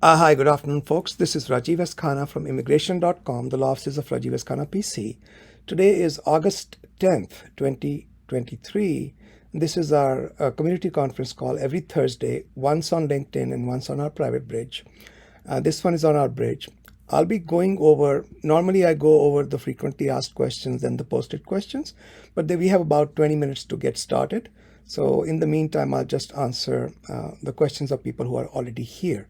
Hi, good afternoon, folks. This is Rajiv S. Khanna from immigration.com, the law offices of Rajiv S. Khanna, PC. Today is August 10th, 2023. This is our community conference call every Thursday, once on LinkedIn and once on our private bridge. This one is on our bridge. I'll be going over, normally I go over the frequently asked questions and the posted questions, but we have about 20 minutes to get started. So in the meantime, I'll just answer the questions of people who are already here.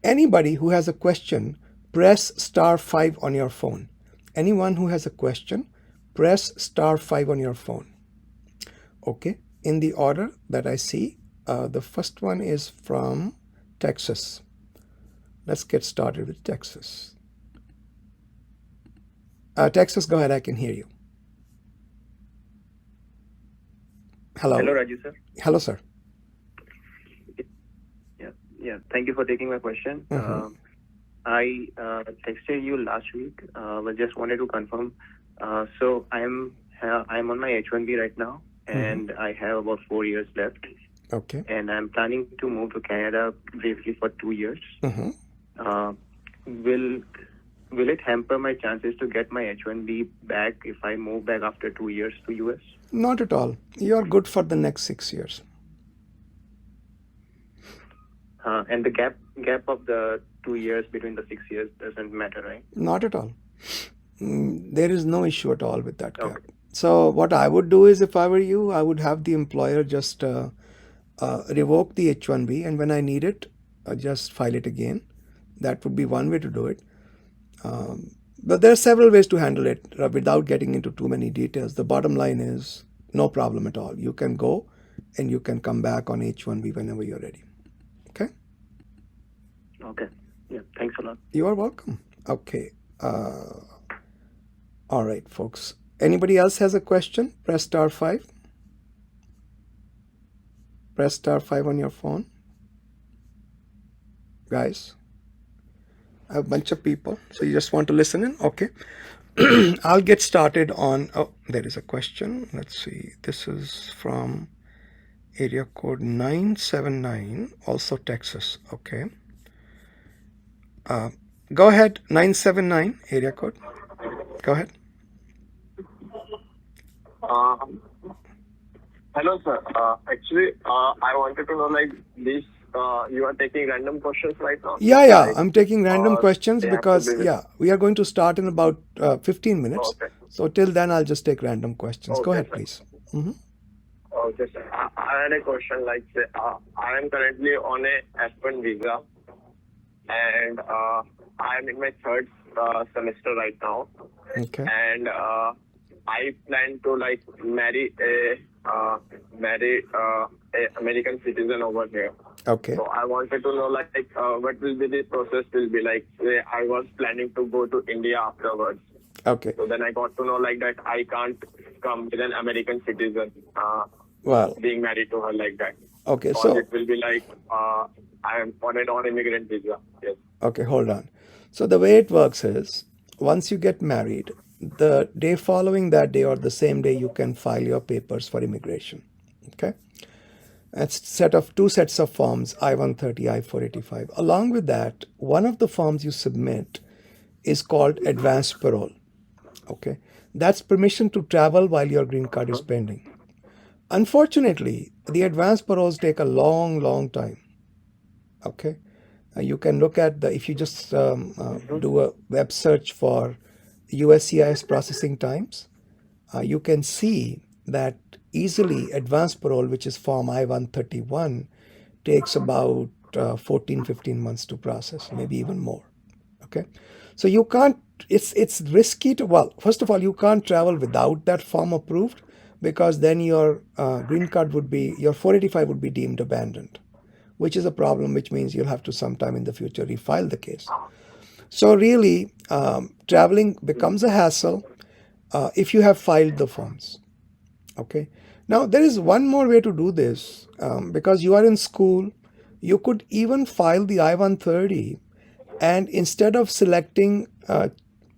Anybody who has a question, press *5 on your phone. Anyone who has a question, press *5 on your phone. Okay, in the order that I see, the first one is from Texas. Let's get started with Texas. Texas, go ahead, I can hear you. Hello. Hello, Rajiv, sir. Hello, sir. Yeah. Thank you for taking my question. I texted you last week, but just wanted to confirm. So I'm on my H-1B right now, and I have about 4 years left. Okay. And I'm planning to move to Canada briefly for 2 years. Will it hamper my chances to get my H-1B back if I move back after 2 years to US? Not at all. You're good for the next 6 years. And the gap of the 2 years between the 6 years doesn't matter, right? Not at all. There is no issue at all with that gap. So what I would do is, if I were you, I would have the employer just revoke the H-1B, and when I need it, just file it again. That would be one way to do it. But there are several ways to handle it without getting into too many details. The bottom line is no problem at all. You can go and you can come back on H-1B whenever you're ready. Okay? Okay. Yeah. Thanks a lot. You are welcome. Okay. All right, folks. Anybody else has a question? Press *5. Press *5 on your phone. Guys, I have a bunch of people, so you just want to listen in? Okay. I'll get started on, there is a question. Let's see. This is from area code 979, also Texas. Okay. Go ahead, 979 area code. Go ahead. Hello, sir. Actually, I wanted to know, this, you are taking random questions right now? Yeah, I'm taking random questions because, we are going to start in about 15 minutes. Okay. So till then, I'll just take random questions. Go ahead, please. Okay, sir. I had a question, say, I am currently on a F1 visa, and I am in my third semester right now. Okay. And I plan to marry a American citizen over here. Okay. So I wanted to know what will be the process will be like. Say I was planning to go to India afterwards. Okay. So then I got to know that I can't come with an American citizen being married to her like that. Okay, so it will be I am on a non-immigrant visa. Yes. Okay, hold on. So the way it works is, once you get married, the day following that day or the same day, you can file your papers for immigration. Okay? It's two sets of forms, I-130, I-485. Along with that, one of the forms you submit is called advance parole. Okay? That's permission to travel while your green card is pending. Unfortunately, the advance paroles take a long time. Okay? You can look at if you just do a web search for USCIS processing times, you can see that easily advance parole, which is form I-131, takes about 14-15 months to process, maybe even more. Okay, so you can't, it's risky to, first of all, you can't travel without that form approved, because then your green card your 485 would be deemed abandoned, which is a problem, which means you'll have to sometime in the future refile the case. So really, traveling becomes a hassle if you have filed the forms. Okay. Now, there is one more way to do this. Because you are in school, you could even file the I-130, and instead of selecting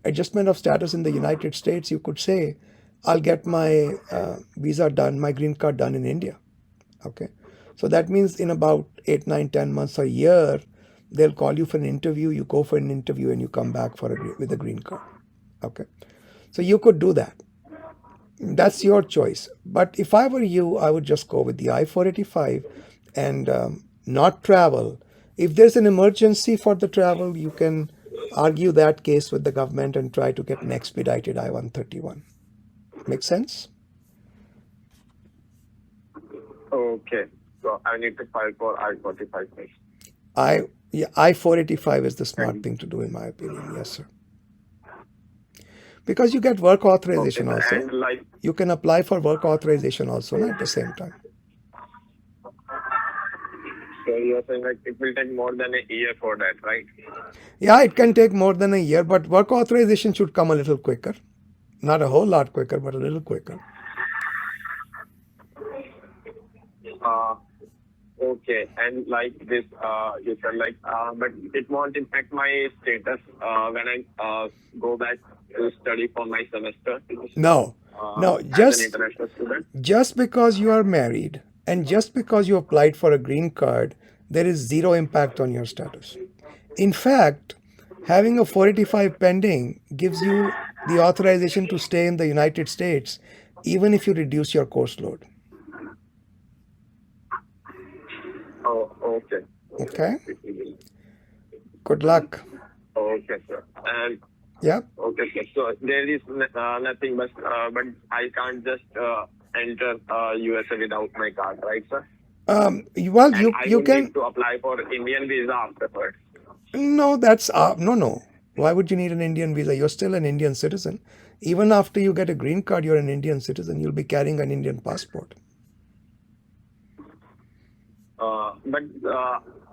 adjustment of status in the United States, you could say, I'll get my visa done, my green card done in India. Okay. So that means in about 8, 9, 10 months or a year, They'll call you for an interview, you go for an interview, and you come back with a green card. Okay. So you could do that. That's your choice. But if I were you, I would just go with the I-485 and not travel. If there's an emergency for the travel, you can argue that case with the government and try to get an expedited I-131. Make sense? Okay. So I need to file for I-45 first. I-485 is the smart thing to do, in my opinion. Yes, sir. Because you get work authorization Okay, also. and like, You can apply for work authorization also at the same time. so you're saying like it will take more than a year for that, right? Yeah, it can take more than a year, but work authorization should come a little quicker. Not a whole lot quicker, but a little quicker. Okay, and like this, you said like, but it won't impact my status when I go back to study for my semester. No, As an international student. just because you are married and just because you applied for a green card, there is zero impact on your status. In fact, having a 485 pending gives you the authorization to stay in the United States even if you reduce your course load. Oh, okay. Okay? Good luck. Okay, sir. And Yeah. okay, sir. So there is nothing, but I can't just enter USA without my card, right, sir? Well, And you I you will can. need to apply for Indian visa afterwards. No, that's no. Why would you need an Indian visa? You're still an Indian citizen. Even after you get a green card, you're an Indian citizen. You'll be carrying an Indian passport. But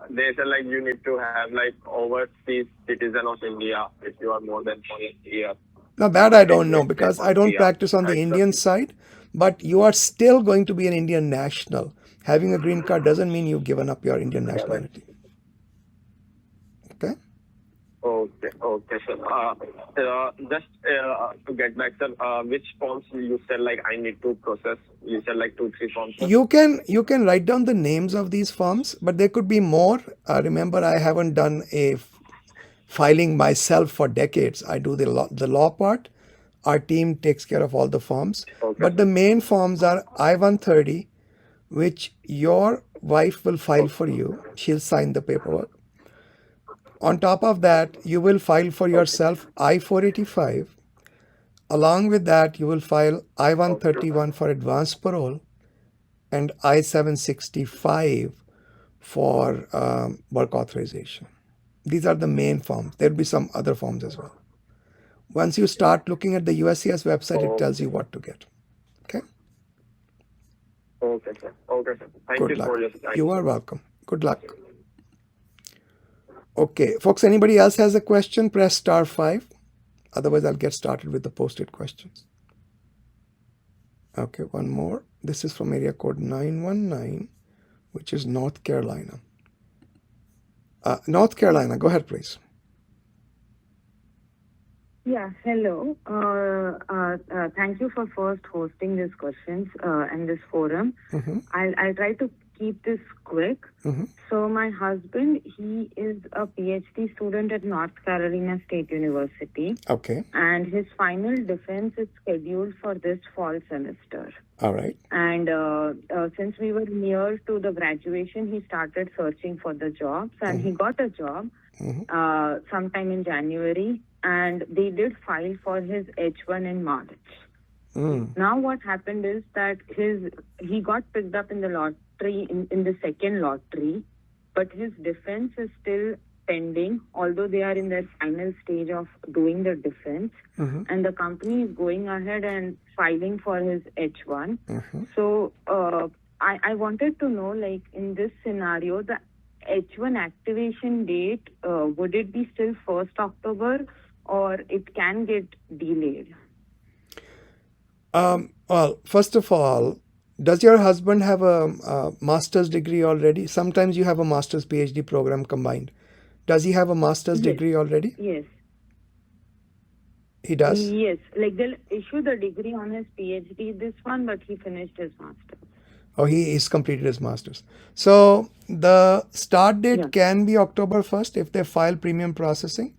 they said like you need to have like overseas citizen of India if you are more than 1 year. Now that I don't know Let's say because for I don't PR, practice on the right, sir? Indian side, but you are still going to be an Indian national. Having a green card doesn't mean you've given up your Indian nationality. Okay? Okay, sir. Just to get back, sir, which forms you said like I need to process? You said like 2-3 forms. Sir? You can write down the names of these forms, but there could be more. Remember, I haven't done a filing myself for decades. I do the law part. Our team takes care of all the forms. Okay, But the sir. main forms are I-130, which your wife will file for you. She'll sign the paperwork. On top of that, you will file for yourself I-485. Along with that, you will file I-131 for advance parole and I-765 for work authorization. These are the main forms. There'll be some other forms as well. Once you start looking at the USCIS website, it tells you what to get. Okay? Okay, sir. Okay, sir. Thank Good you luck. for your time. You are welcome. Good luck. Okay, folks, anybody else has a question, press *5. Otherwise, I'll get started with the posted questions. Okay, one more. This is from area code 919, which is North Carolina. North Carolina, go ahead, please. Yeah, hello. Thank you for first hosting these questions and this forum. I'll try to keep this quick. So my husband, he is a PhD student at North Carolina State University. Okay. And his final defense is scheduled for this fall semester. All right. And since we were near to the graduation, he started searching for the jobs, and he got a job sometime in January, and they did file for his H1 in March. Now what happened is that he got picked up in the lottery, in the second lottery, but his defense is still pending, although they are in their final stage of doing the defense, and the company is going ahead and filing for his H1. So I wanted to know, like, in this scenario, the H1 activation date, would it be still 1st October or it can get delayed? Well, first of all, does your husband have a master's degree already? Sometimes you have a master's PhD program combined. Does he have a master's degree already? Yes. He does? Yes. Like, they'll issue the degree on his PhD, this one, but he finished his master's. Oh, he's completed his master's. So the start date Yeah. can be October 1st if they file premium processing.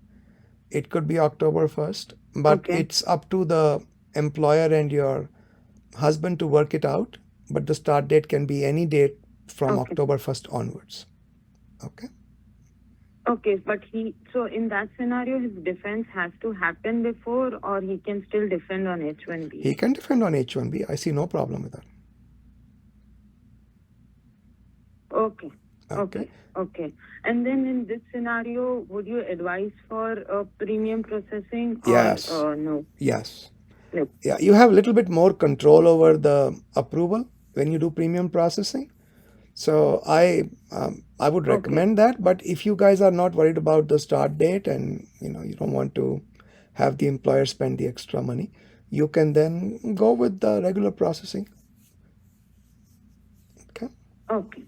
It could be October 1st, but Okay. it's up to the employer and your husband to work it out. But the start date can be any date from Okay. October 1st onwards. Okay. Okay, but so in that scenario, his defense has to happen before, or he can still defend on H1B? He can defend on H1B. I see no problem with that. Okay. Okay. And then in this scenario, would you advise for premium processing or Yes. no? Yes. No. Yeah, you have a little bit more control over the approval when you do premium processing. So I would recommend that. But if you guys are not worried about the start date and you don't want to have the employer spend the extra money, you can then go with the regular processing. Okay. Okay.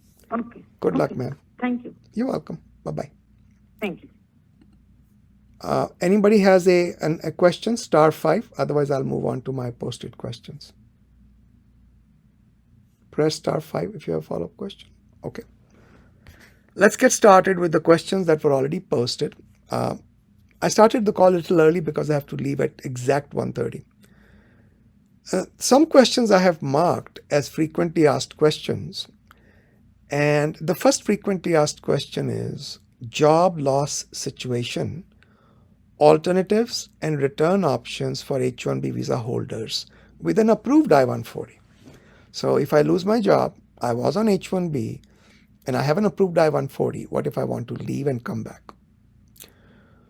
Good luck, ma'am. Thank you. You're welcome. Bye-bye. Thank you. Anybody has a question? *5. Otherwise, I'll move on to my posted questions. Press *5 if you have a follow-up question. Okay. Let's get started with the questions that were already posted. I started the call a little early because I have to leave at exact 1:30. Some questions I have marked as frequently asked questions. And the first frequently asked question is job loss situation, alternatives and return options for H-1B visa holders with an approved I-140. So if I lose my job, I was on H-1B and I have an approved I-140, what if I want to leave and come back?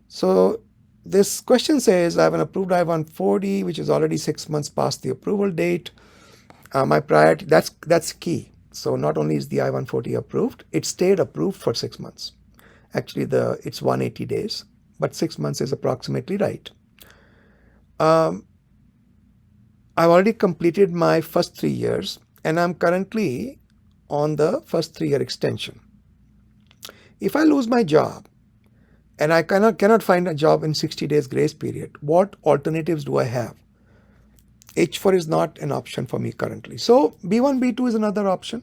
So this question says I have an approved I-140 which is already 6 months past the approval date. My priority, that's key. So not only is the I-140 approved, it stayed approved for 6 months. Actually, it's 180 days, but 6 months is approximately right. I've already completed my first 3 years, and I'm currently on the first 3-year extension. If I lose my job, and I cannot find a job in 60 days grace period, what alternatives do I have? H4 is not an option for me currently. So B1, B2 is another option.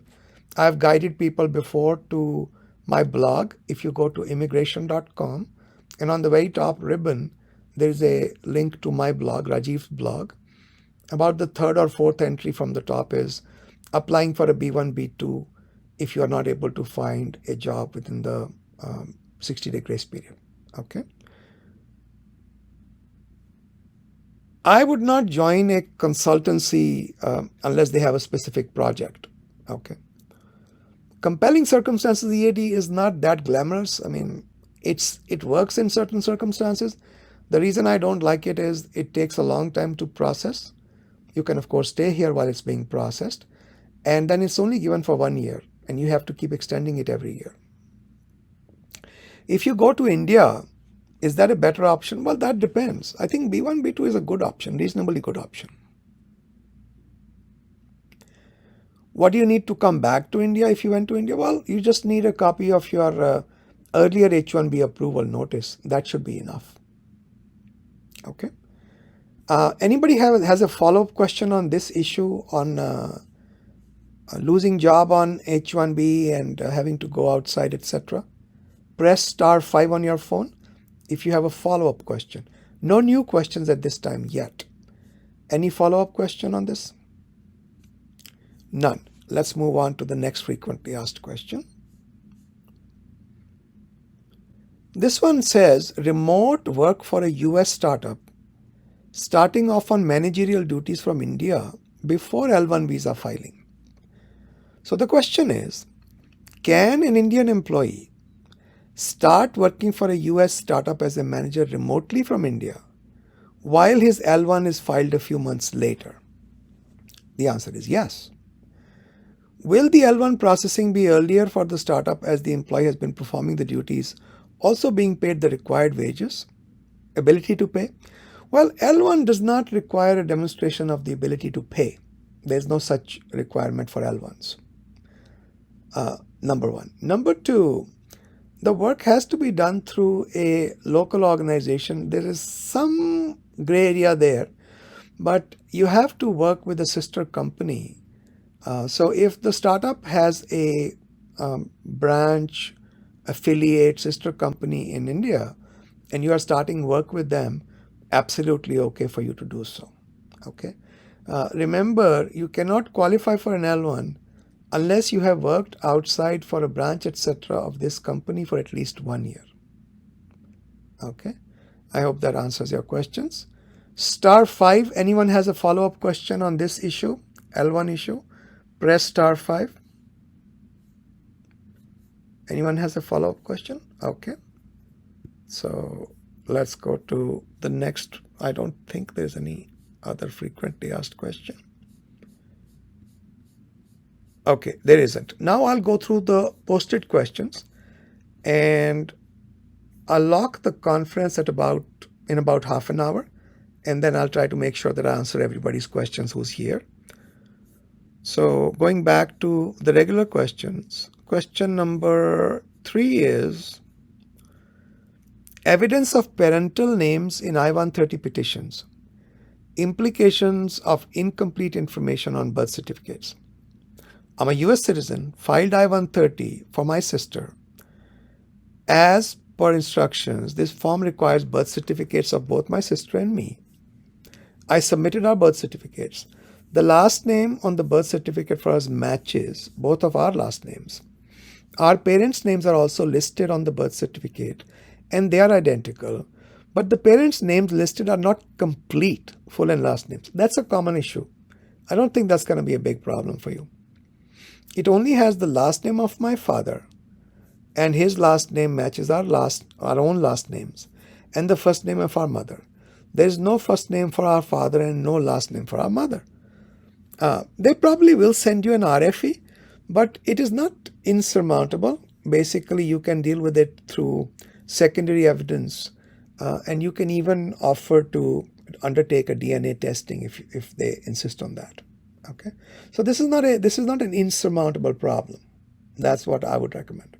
I've guided people before to my blog. If you go to immigration.com, and on the very top ribbon, there is a link to my blog, Rajiv's blog. About the third or fourth entry from the top is applying for a B1, B2 if you are not able to find a job within the 60-day grace period. Okay. I would not join a consultancy unless they have a specific project. Okay. Compelling circumstances EAD is not that glamorous. I mean, it works in certain circumstances. The reason I don't like it is it takes a long time to process. You can, of course, stay here while it's being processed. And then it's only given for 1 year. And you have to keep extending it every year. If you go to India, is that a better option? Well, that depends. I think B1, B2 is a good option, reasonably good option. What do you need to come back to India if you went to India? Well, you just need a copy of your earlier H-1B approval notice. That should be enough. Okay. Anybody has a follow-up question on this issue on losing job on H-1B and having to go outside, etc.? Press *5 on your phone if you have a follow-up question. No new questions at this time yet. Any follow-up question on this? None. Let's move on to the next frequently asked question. This one says remote work for a US startup starting off on managerial duties from India before L1 visa filing. So the question is, can an Indian employee start working for a US startup as a manager remotely from India while his L1 is filed a few months later? The answer is yes. Will the L1 processing be earlier for the startup as the employee has been performing the duties, also being paid the required wages? Ability to pay? Well, L1 does not require a demonstration of the ability to pay. There's no such requirement for L1s. Number one. Number two, the work has to be done through a local organization. There is some gray area there, but you have to work with a sister company So if the startup has a branch, affiliate, sister company in India, and you are starting work with them, absolutely okay for you to do so. Okay. Remember, you cannot qualify for an L1 unless you have worked outside for a branch, etc. of this company for at least 1 year. Okay. I hope that answers your questions. *5. Anyone has a follow-up question on this issue, L1 issue? Press *5. Anyone has a follow-up question? Okay. So let's go to the next. I don't think there's any other frequently asked question. Okay, there isn't. Now I'll go through the posted questions, and I'll lock the conference in about half an hour, and then I'll try to make sure that I answer everybody's questions who's here. So going back to the regular questions, question number 3 is evidence of parental names in I-130 petitions, implications of incomplete information on birth certificates. I'm a US citizen, filed I-130 for my sister. As per instructions, this form requires birth certificates of both my sister and me. I submitted our birth certificates. The last name on the birth certificate for us matches both of our last names. Our parents' names are also listed on the birth certificate, and they are identical, but the parents' names listed are not complete, full and last names. That's a common issue. I don't think that's going to be a big problem for you. It only has the last name of my father, and his last name matches our own last names, and the first name of our mother. There is no first name for our father and no last name for our mother. They probably will send you an RFE, but it is not insurmountable. Basically, you can deal with it through secondary evidence, and you can even offer to undertake a DNA testing if they insist on that. Okay, so this is not an insurmountable problem. That's what I would recommend.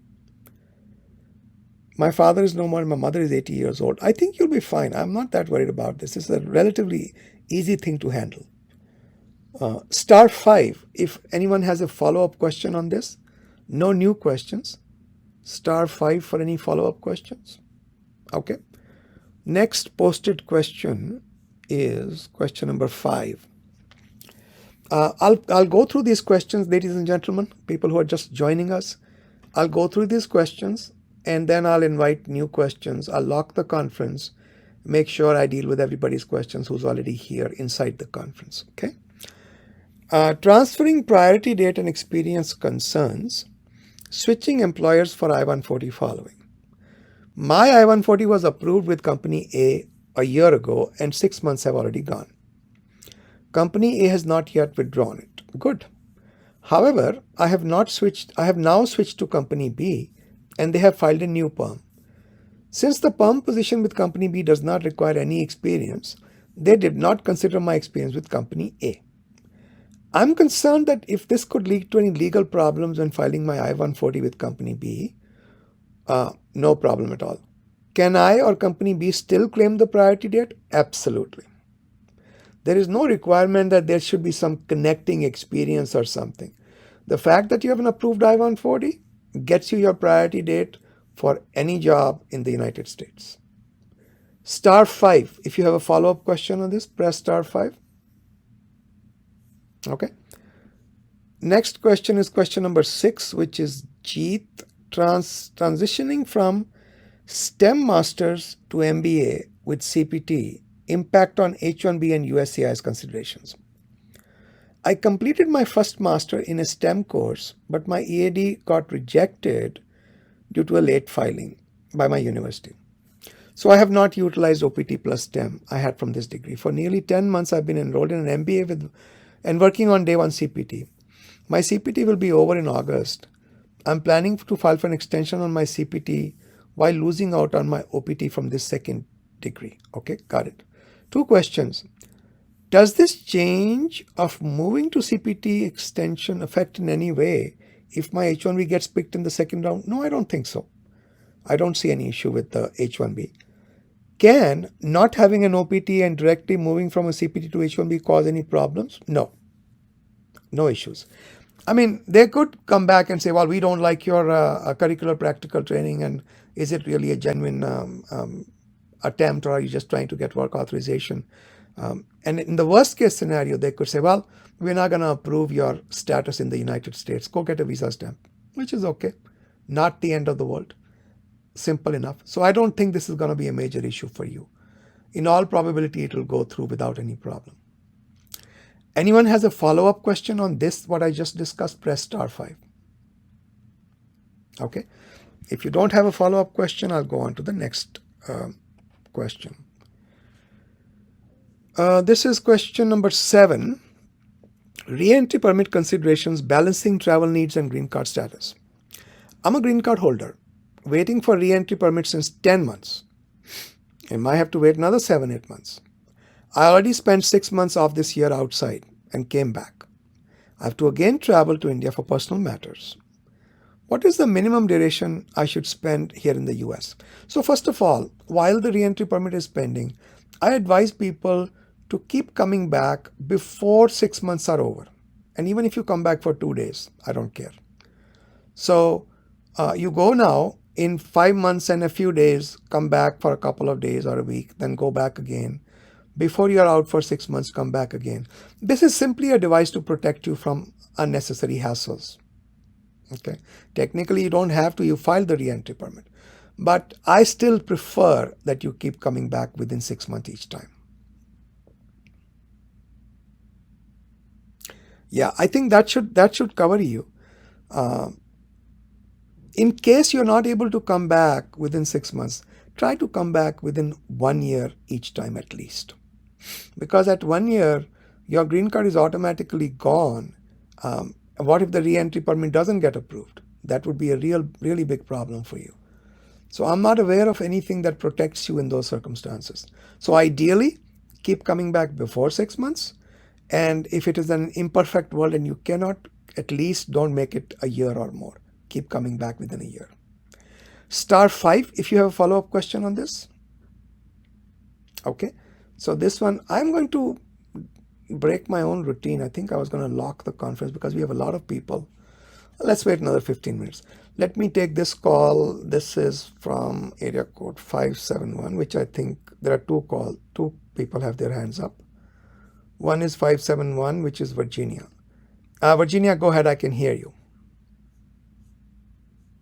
My father is no more and my mother is 80 years old. I think you'll be fine. I'm not that worried about this. This is a relatively easy thing to handle. *5. If anyone has a follow-up question on this, no new questions. *5 for any follow-up questions. Okay. Next posted question is question number 5. I'll go through these questions, ladies and gentlemen, people who are just joining us. I'll go through these questions, and then I'll invite new questions. I'll lock the conference, make sure I deal with everybody's questions who's already here inside the conference. Okay. Transferring priority date and experience concerns, switching employers for I-140 following. My I-140 was approved with Company a year ago, and 6 months have already gone. Company A has not yet withdrawn it. Good. However, I have now switched to Company B, and they have filed a new PERM. Since the PERM position with Company B does not require any experience, they did not consider my experience with Company A. I'm concerned that if this could lead to any legal problems when filing my I-140 with Company B, no problem at all. Can I or Company B still claim the priority date? Absolutely. There is no requirement that there should be some connecting experience or something. The fact that you have an approved I-140 gets you your priority date for any job in the United States. *5. If you have a follow-up question on this, press *5. Okay. Next question is question number 6, which is Jeet. Transitioning from STEM Masters to MBA with CPT, impact on H-1B and USCIS considerations. I completed my first master in a STEM course, but my EAD got rejected due to a late filing by my university. So I have not utilized OPT plus STEM I had from this degree. For nearly 10 months, I've been enrolled in an MBA and working on day 1 CPT. My CPT will be over in August. I'm planning to file for an extension on my CPT while losing out on my OPT from this second degree. Okay, got it. 2 questions. Does this change of moving to CPT extension affect in any way if my H-1B gets picked in the second round? No, I don't think so. I don't see any issue with the H-1B. Can not having an OPT and directly moving from a CPT to H-1B cause any problems? No. No issues. I mean, they could come back and say, well, we don't like your curricular practical training, and is it really a genuine attempt, or are you just trying to get work authorization? And in the worst case scenario, they could say, well, we're not going to approve your status in the United States. Go get a visa stamp, which is okay. Not the end of the world. Simple enough. So I don't think this is going to be a major issue for you. In all probability, it will go through without any problem. Anyone has a follow-up question on this, what I just discussed, press *5. Okay. If you don't have a follow-up question, I'll go on to the next question. This is question number 7. Re-entry permit considerations, balancing travel needs and green card status. I'm a green card holder, waiting for re-entry permit since 10 months. I might have to wait another 7-8 months. I already spent 6 months of this year outside and came back. I have to again travel to India for personal matters. What is the minimum duration I should spend here in the US? So first of all, while the re-entry permit is pending, I advise people to keep coming back before 6 months are over. And even if you come back for 2 days, I don't care. So you go now, in 5 months and a few days, come back for a couple of days or a week, then go back again. Before you're out for 6 months, come back again. This is simply a device to protect you from unnecessary hassles. Okay. Technically, you don't have to, you file the re-entry permit. But I still prefer that you keep coming back within 6 months each time. Yeah, I think that should cover you. In case you're not able to come back within 6 months, try to come back within 1 year each time at least. Because at 1 year, your green card is automatically gone. What if the re-entry permit doesn't get approved? That would be a really big problem for you. So I'm not aware of anything that protects you in those circumstances. So ideally, keep coming back before 6 months. And if it is an imperfect world and you cannot, at least don't make it a year or more. Keep coming back within a year. *5 if you have a follow-up question on this. Okay. So this one, I'm going to break my own routine. I think I was going to lock the conference because we have a lot of people. Let's wait another 15 minutes. Let me take this call. This is from area code 571, which I think there are two people have their hands up. One is 571, which is Virginia. Virginia, go ahead. I can hear you.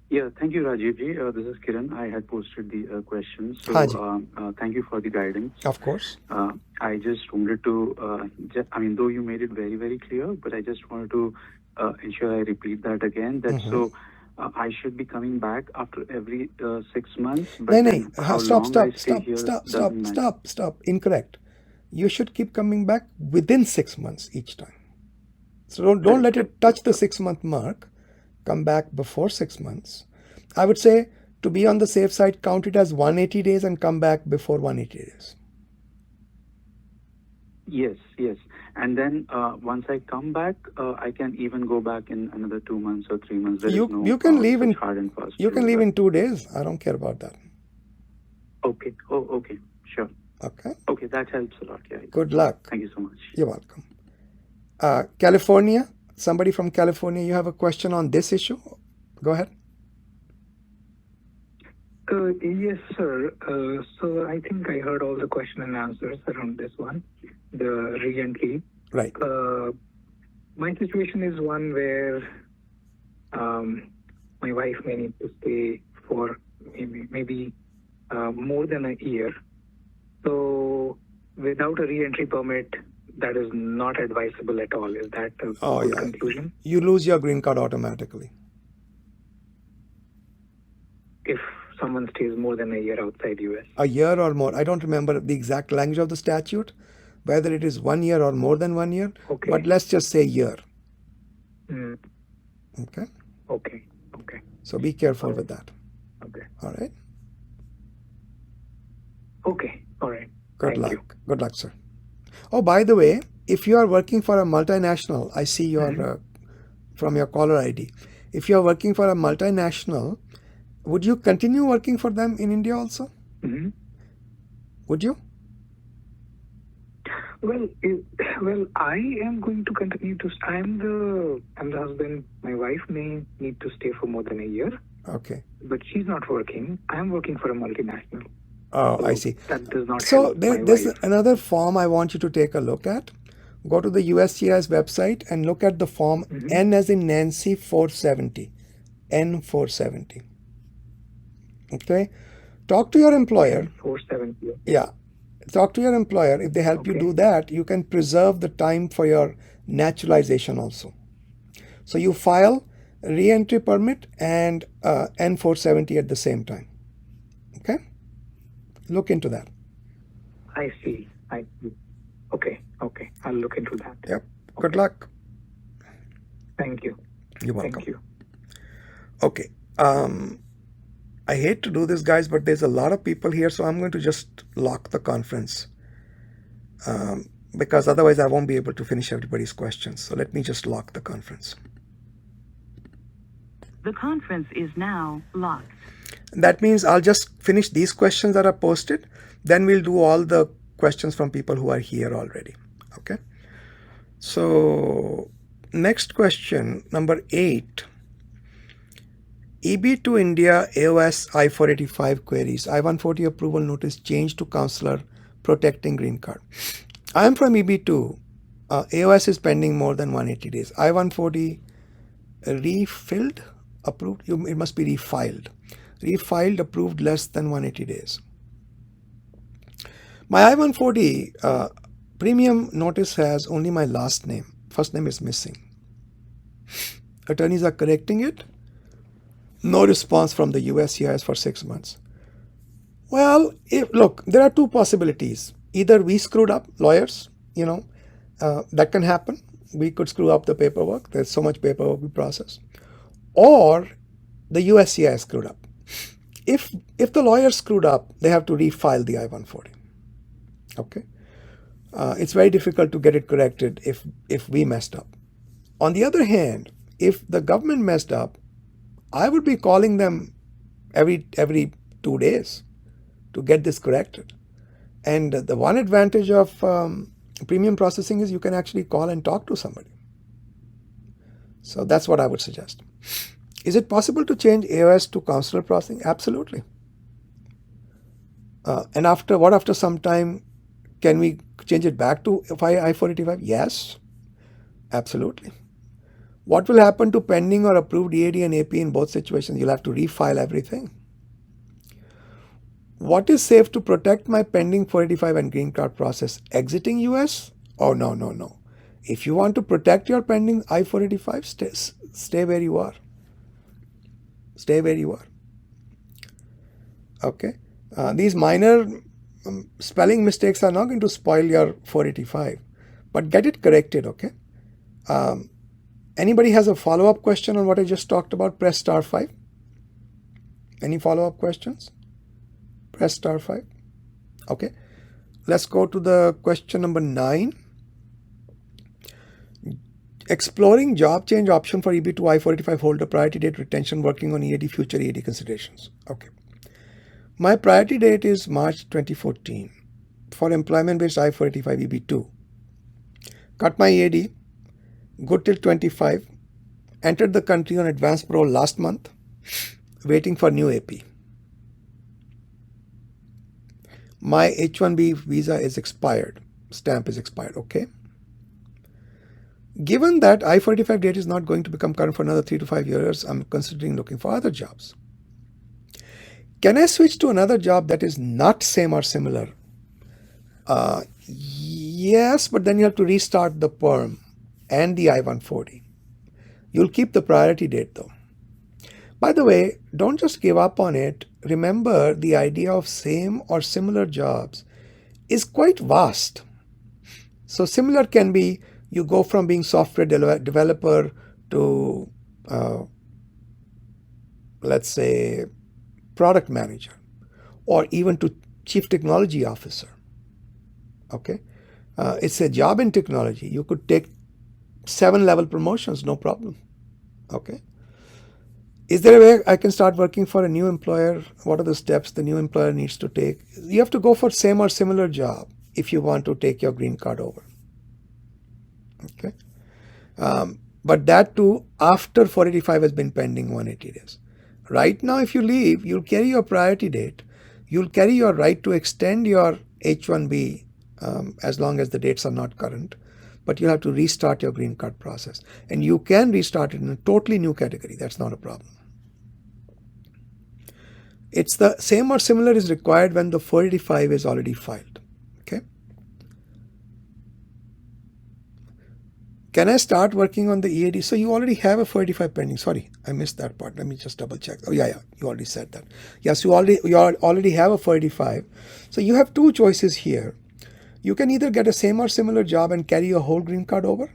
Yeah, thank you, Rajiv. This is Kiran. I had posted the questions. So, thank you for the guidance. Of course. I just wanted to, though you made it very, very clear, but I just wanted to ensure I repeat that again. That so I should be coming back after every 6 months. But Stop. Incorrect. You should keep coming back within 6 months each time. So don't let it touch the 6 month mark. Come back before 6 months. I would say, to be on the safe side, count it as 180 days and come back before 180 days. Yes. And then once I come back, I can even go back in another 2 months or 3 months. You can leave in hard and fast. You can leave in 2 days. I don't care about that. Okay. Oh, okay. Sure. Okay. Okay, that helps a lot. Yeah. Good luck. Thank you so much. You're welcome. California. Somebody from California, you have a question on this issue? Go ahead. Yes, sir. So I think I heard all the question and answers around this one, the re-entry. Right. My situation is one where my wife may need to stay for maybe more than a year. So without a re-entry permit, that is not advisable at all. Is that a good conclusion? You lose your green card automatically. If someone stays more than a year outside US. A year or more. I don't remember the exact language of the statute, whether it is 1 year or more than 1 year. Okay. But let's just say year. Okay? Okay. So be careful with that. Okay. All right? Okay. All right. Good luck, sir. Oh, by the way, if you are working for a multinational, I see your from your caller ID. If you are working for a multinational, would you continue working for them in India also? Would you? Well, I am going to continue to. I'm the husband. My wife may need to stay for more than a year, Okay. but she's not working. I'm working for a multinational. Oh, So I see. that does not So help my there's wife. another form I want you to take a look at. Go to the USCIS website and look at the form N as in Nancy 470. N470. Okay. Talk to your employer. 470. Yeah. Talk to your employer. If they help you do that, you can preserve the time for your naturalization also. So you file re-entry permit and N470 at the same time. Okay? Look into that. I see. Okay. I'll look into that. Yep. Good luck. Thank you. You're welcome. Thank you. Okay. I hate to do this, guys, but there's a lot of people here, so I'm going to just lock the conference because otherwise I won't be able to finish everybody's questions. So let me just lock the conference. The conference is now locked. That means I'll just finish these questions that are posted. Then we'll do all the questions from people who are here already. Okay. So next question, number 8. EB to India AOS I-485 queries. I-140 approval notice changed to consular protecting green card. I am from EB2. AOS is pending more than 180 days. I-140 refilled, approved. It must be refiled. Refiled, approved less than 180 days. My I-140 premium notice has only my last name. First name is missing. Attorneys are correcting it. No response from the USCIS for 6 months. Well, look, there are two possibilities. Either we screwed up, lawyers, that can happen. We could screw up the paperwork. There's so much paperwork we process. Or the USCIS screwed up. If the lawyers screwed up, they have to refile the I-140. Okay? It's very difficult to get it corrected if we messed up. On the other hand, if the government messed up, I would be calling them every 2 days to get this corrected. And the one advantage of premium processing is you can actually call and talk to somebody. So that's what I would suggest. Is it possible to change AOS to consular processing? Absolutely. And after some time, can we change it back to I-485? Yes, absolutely. What will happen to pending or approved EAD and AP in both situations? You'll have to refile everything. What is safe to protect my pending 485 and green card process? Exiting US? Oh, no. If you want to protect your pending I-485, stay where you are. Stay where you are. Okay. These minor spelling mistakes are not going to spoil your 485, but get it corrected, okay? Anybody has a follow-up question on what I just talked about? Press *5. Any follow-up questions? Press *5. Okay. Let's go to the question number 9. Exploring job change option for EB2 I-485 holder priority date retention working on EAD future EAD considerations. Okay. My priority date is March 2014 for employment-based I-485 EB2. Got my EAD. Good till 25. Entered the country on advanced parole last month. Waiting for new AP. My H-1B visa is expired. Stamp is expired. Okay. Given that I-485 date is not going to become current for another 3 to 5 years, I'm considering looking for other jobs. Can I switch to another job that is not same or similar? Yes, but then you have to restart the PERM and the I-140. You'll keep the priority date though. By the way, don't just give up on it. Remember, the idea of same or similar jobs is quite vast. So similar can be you go from being software developer to, let's say, product manager, or even to chief technology officer. Okay, it's a job in technology. You could take 7-level promotions, no problem. Okay. Is there a way I can start working for a new employer? What are the steps the new employer needs to take? You have to go for same or similar job. if you want to take your green card over. Okay. But that too after 485 has been pending 180 days. Right now, if you leave, you'll carry your priority date. You'll carry your right to extend your H-1B as long as the dates are not current. But you have to restart your green card process. And you can restart it in a totally new category. That's not a problem. It's the same or similar is required when the 485 is already filed. Okay. Can I start working on the EAD? So you already have a 485 pending. Sorry, I missed that part. Let me just double check. Oh yeah, you already said that. Yes, you already have a 485. So you have two choices here. You can either get a same or similar job and carry your whole green card over,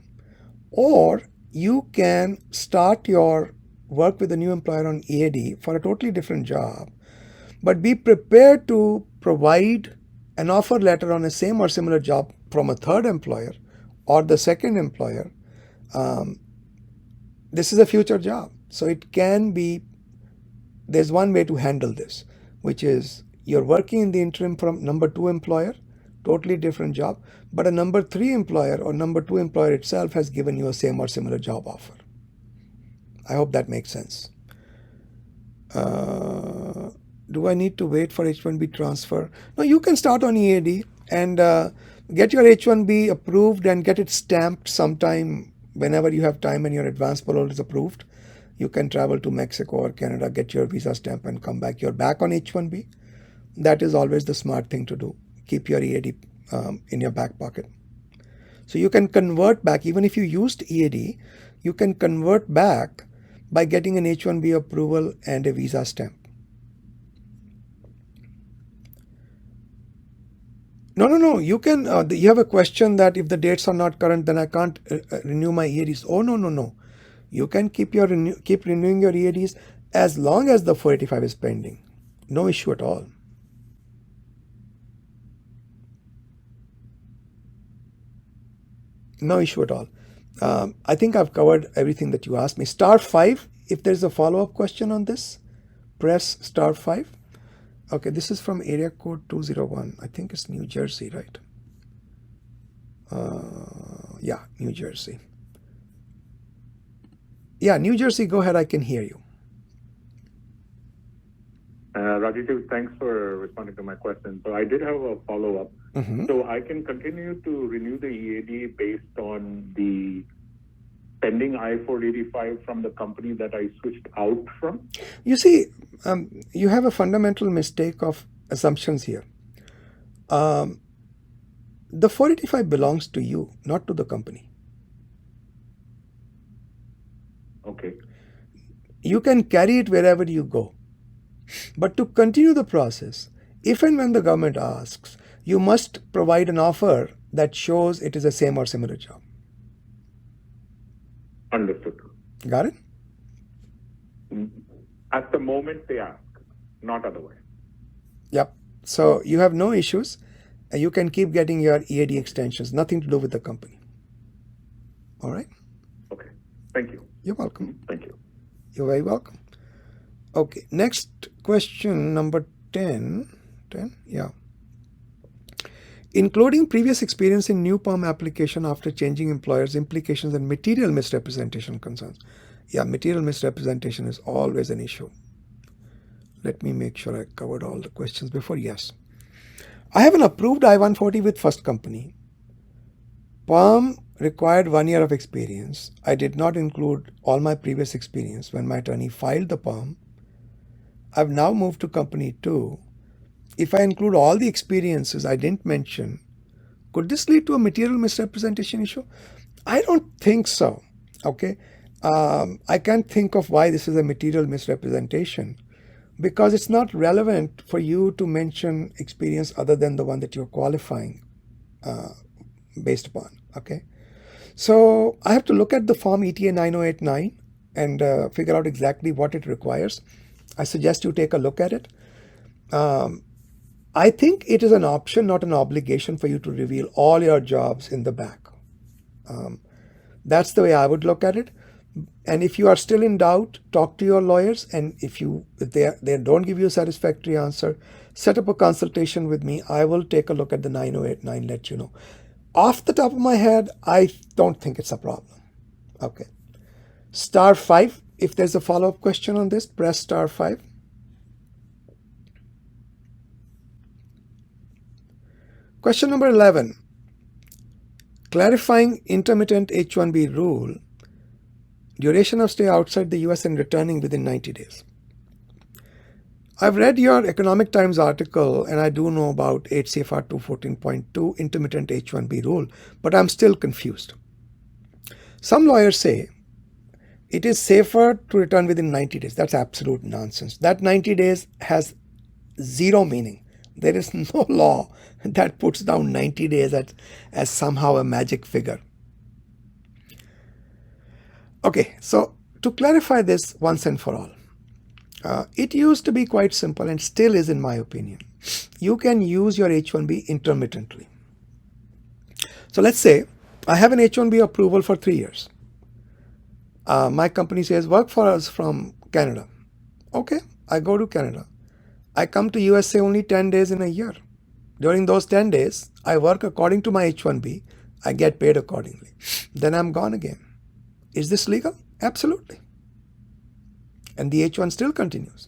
or you can start your work with a new employer on EAD for a totally different job, but be prepared to provide an offer letter on a same or similar job from a third employer or the second employer. This is a future job. So it can be, there's one way to handle this, which is you're working in the interim from number 2 employer, totally different job, but a number 3 employer or number 2 employer itself has given you a same or similar job offer. I hope that makes sense. Do I need to wait for H-1B transfer? No, you can start on EAD and get your H-1B approved and get it stamped sometime whenever you have time and your advance parole is approved. You can travel to Mexico or Canada, get your visa stamp and come back. You're back on H-1B. That is always the smart thing to do. Keep your EAD in your back pocket. So you can convert back, even if you used EAD, you can convert back by getting an H-1B approval and a visa stamp. No. You can. You have a question that if the dates are not current, then I can't renew my EADs. Oh no. You can keep renewing your EADs as long as the 485 is pending. No issue at all. No issue at all. I think I've covered everything that you asked me. Star 5. If there's a follow-up question on this, press star 5. Okay, this is from area code 201. I think it's New Jersey, right? Yeah, New Jersey. Yeah, New Jersey, go ahead. I can hear you. Rajiv, thanks for responding to my question. So I did have a follow-up. So I can continue to renew the EAD based on the pending I-485 from the company that I switched out from? You see, you have a fundamental mistake of assumptions here. The 485 belongs to you, not to the company. Okay. You can carry it wherever you go. But to continue the process, if and when the government asks, you must provide an offer that shows it is a same or similar job. Understood. Got it? At the moment they ask, not otherwise. Yep. So you have no issues. You can keep getting your EAD extensions, nothing to do with the company. All right? Okay. Thank you. You're welcome. Thank you. You're very welcome. Okay. Next question, number 10. 10? Yeah. Including previous experience in new PERM application after changing employers, implications and material misrepresentation concerns. Yeah, material misrepresentation is always an issue. Let me make sure I covered all the questions before. Yes. I have an approved I-140 with first company. PERM required 1 year of experience. I did not include all my previous experience when my attorney filed the PERM. I've now moved to company 2. If I include all the experiences I didn't mention, could this lead to a material misrepresentation issue? I don't think so. Okay. I can't think of why this is a material misrepresentation, because it's not relevant for you to mention experience other than the one that you're qualifying based upon. Okay. So I have to look at the form ETA 9089 and figure out exactly what it requires. I suggest you take a look at it. I think it is an option, not an obligation for you to reveal all your jobs in the back. That's the way I would look at it. And if you are still in doubt, talk to your lawyers. And if they don't give you a satisfactory answer, set up a consultation with me. I will take a look at the 9089, let you know. Off the top of my head, I don't think it's a problem. Okay. *5. If there's a follow-up question on this, press *5. Question number 11. Clarifying intermittent H-1B rule. Duration of stay outside the US and returning within 90 days. I've read your Economic Times article and I do know about 8 CFR 214.2 intermittent H-1B rule, but I'm still confused. Some lawyers say it is safer to return within 90 days. That's absolute nonsense. That 90 days has zero meaning. There is no law that puts down 90 days as somehow a magic figure. Okay, so to clarify this once and for all, it used to be quite simple and still is in my opinion. You can use your H-1B intermittently. So let's say I have an H-1B approval for 3 years. My company says work for us from Canada. Okay, I go to Canada. I come to USA only 10 days in a year. During those 10 days, I work according to my H-1B. I get paid accordingly. Then I'm gone again. Is this legal? Absolutely. And the H-1 still continues.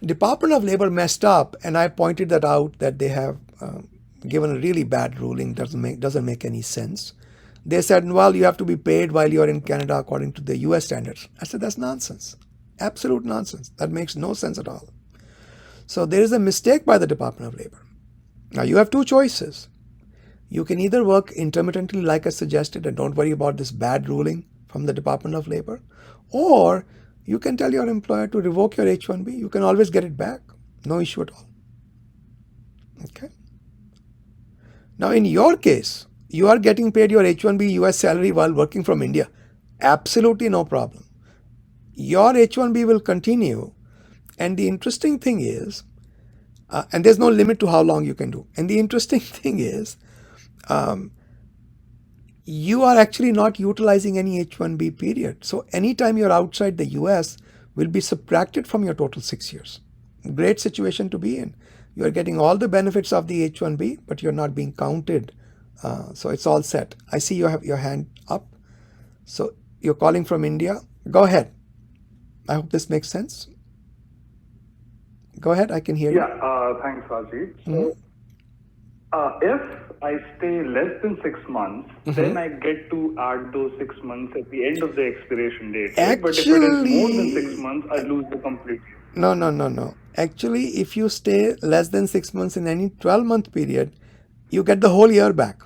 Department of Labor messed up, and I pointed that out, that they have given a really bad ruling. Doesn't make any sense. They said, well, you have to be paid while you're in Canada according to the US standards. I said, that's nonsense. Absolute nonsense. That makes no sense at all. So there is a mistake by the Department of Labor. Now you have two choices. You can either work intermittently like I suggested and don't worry about this bad ruling from the Department of Labor, or you can tell your employer to revoke your H-1B. You can always get it back. No issue at all. Okay. Now in your case, you are getting paid your H-1B US salary while working from India. Absolutely no problem. Your H-1B will continue. And the interesting thing is, and there's no limit to how long you can do. And the interesting thing is, you are actually not utilizing any H-1B period. So anytime you're outside the US will be subtracted from your total 6 years. Great situation to be in. You're getting all the benefits of the H-1B, but you're not being counted. So it's all set. I see you have your hand up. So you're calling from India. Go ahead. I hope this makes sense. Go ahead, I can hear you. Yeah, thanks, Rajiv. So, if I stay less than 6 months, then I get to add those 6 months at the end of the expiration date. Right? But if it is more than 6 months, I lose the complete. No. Actually, if you stay less than 6 months in any 12-month period, you get the whole year back.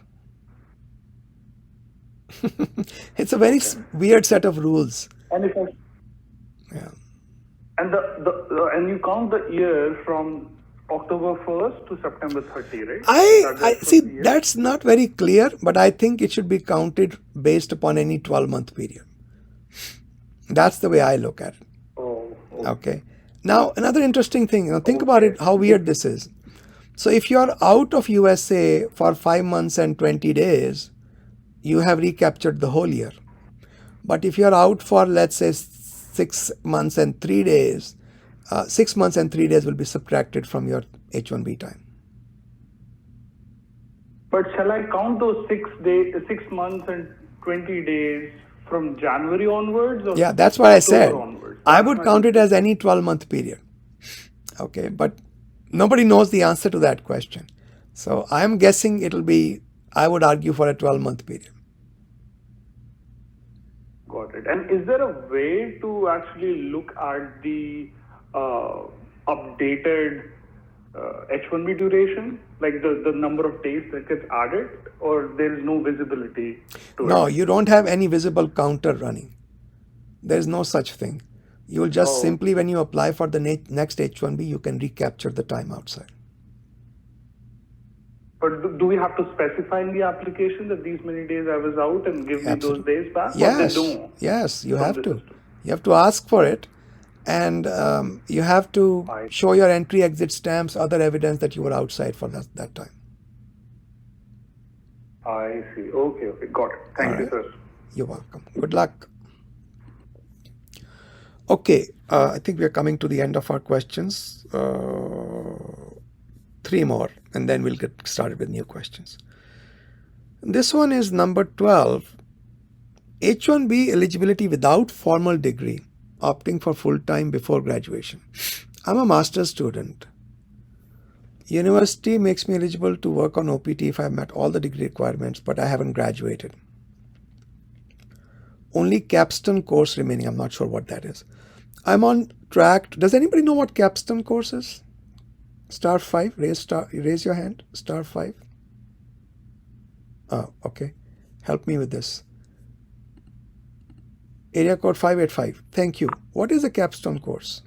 It's a very weird set of rules. And if I... Yeah. And and you count the year from October 1st to September 30, right? I see, that's not very clear, but I think it should be counted based upon any 12-month period. That's the way I look at it. Oh. Okay. Now, another interesting thing, think about it, how weird this is. So if you're out of USA for 5 months and 20 days, you have recaptured the whole year. But if you're out for, let's say, 6 months and 3 days, 6 months and 3 days will be subtracted from your H-1B time. But shall I count those 6 months and 20 days from January onwards? Or yeah, that's what I said. Onwards? I would count it as any 12-month period. Okay, but nobody knows the answer to that question. So I'm guessing it'll be, I would argue for a 12-month period. Got it. And is there a way to actually look at the updated H-1B duration, like the number of days that gets added, or there is no visibility to it? No, you don't have any visible counter running. There is no such thing. You will just simply, when you apply for the next H-1B, you can recapture the time outside. But do we have to specify in the application that these many days I was out and give me those days back? Yes, or they don't? Yes, you have to. You have to ask for it, and you have to show your entry, exit stamps, other evidence that you were outside for that time. I see. Okay. Got it. Thank you, sir. You're welcome. Good luck. Okay, I think we are coming to the end of our questions. 3 more, and then we'll get started with new questions. This one is number 12. H-1B eligibility without formal degree, opting for full-time before graduation. I'm a master's student. University makes me eligible to work on OPT if I've met all the degree requirements, but I haven't graduated. Only capstone course remaining. I'm not sure what that is. I'm on track. Does anybody know what capstone course is? *5. Raise your hand. *5. Oh, okay. Help me with this. Area code 585. Thank you. What is a capstone course?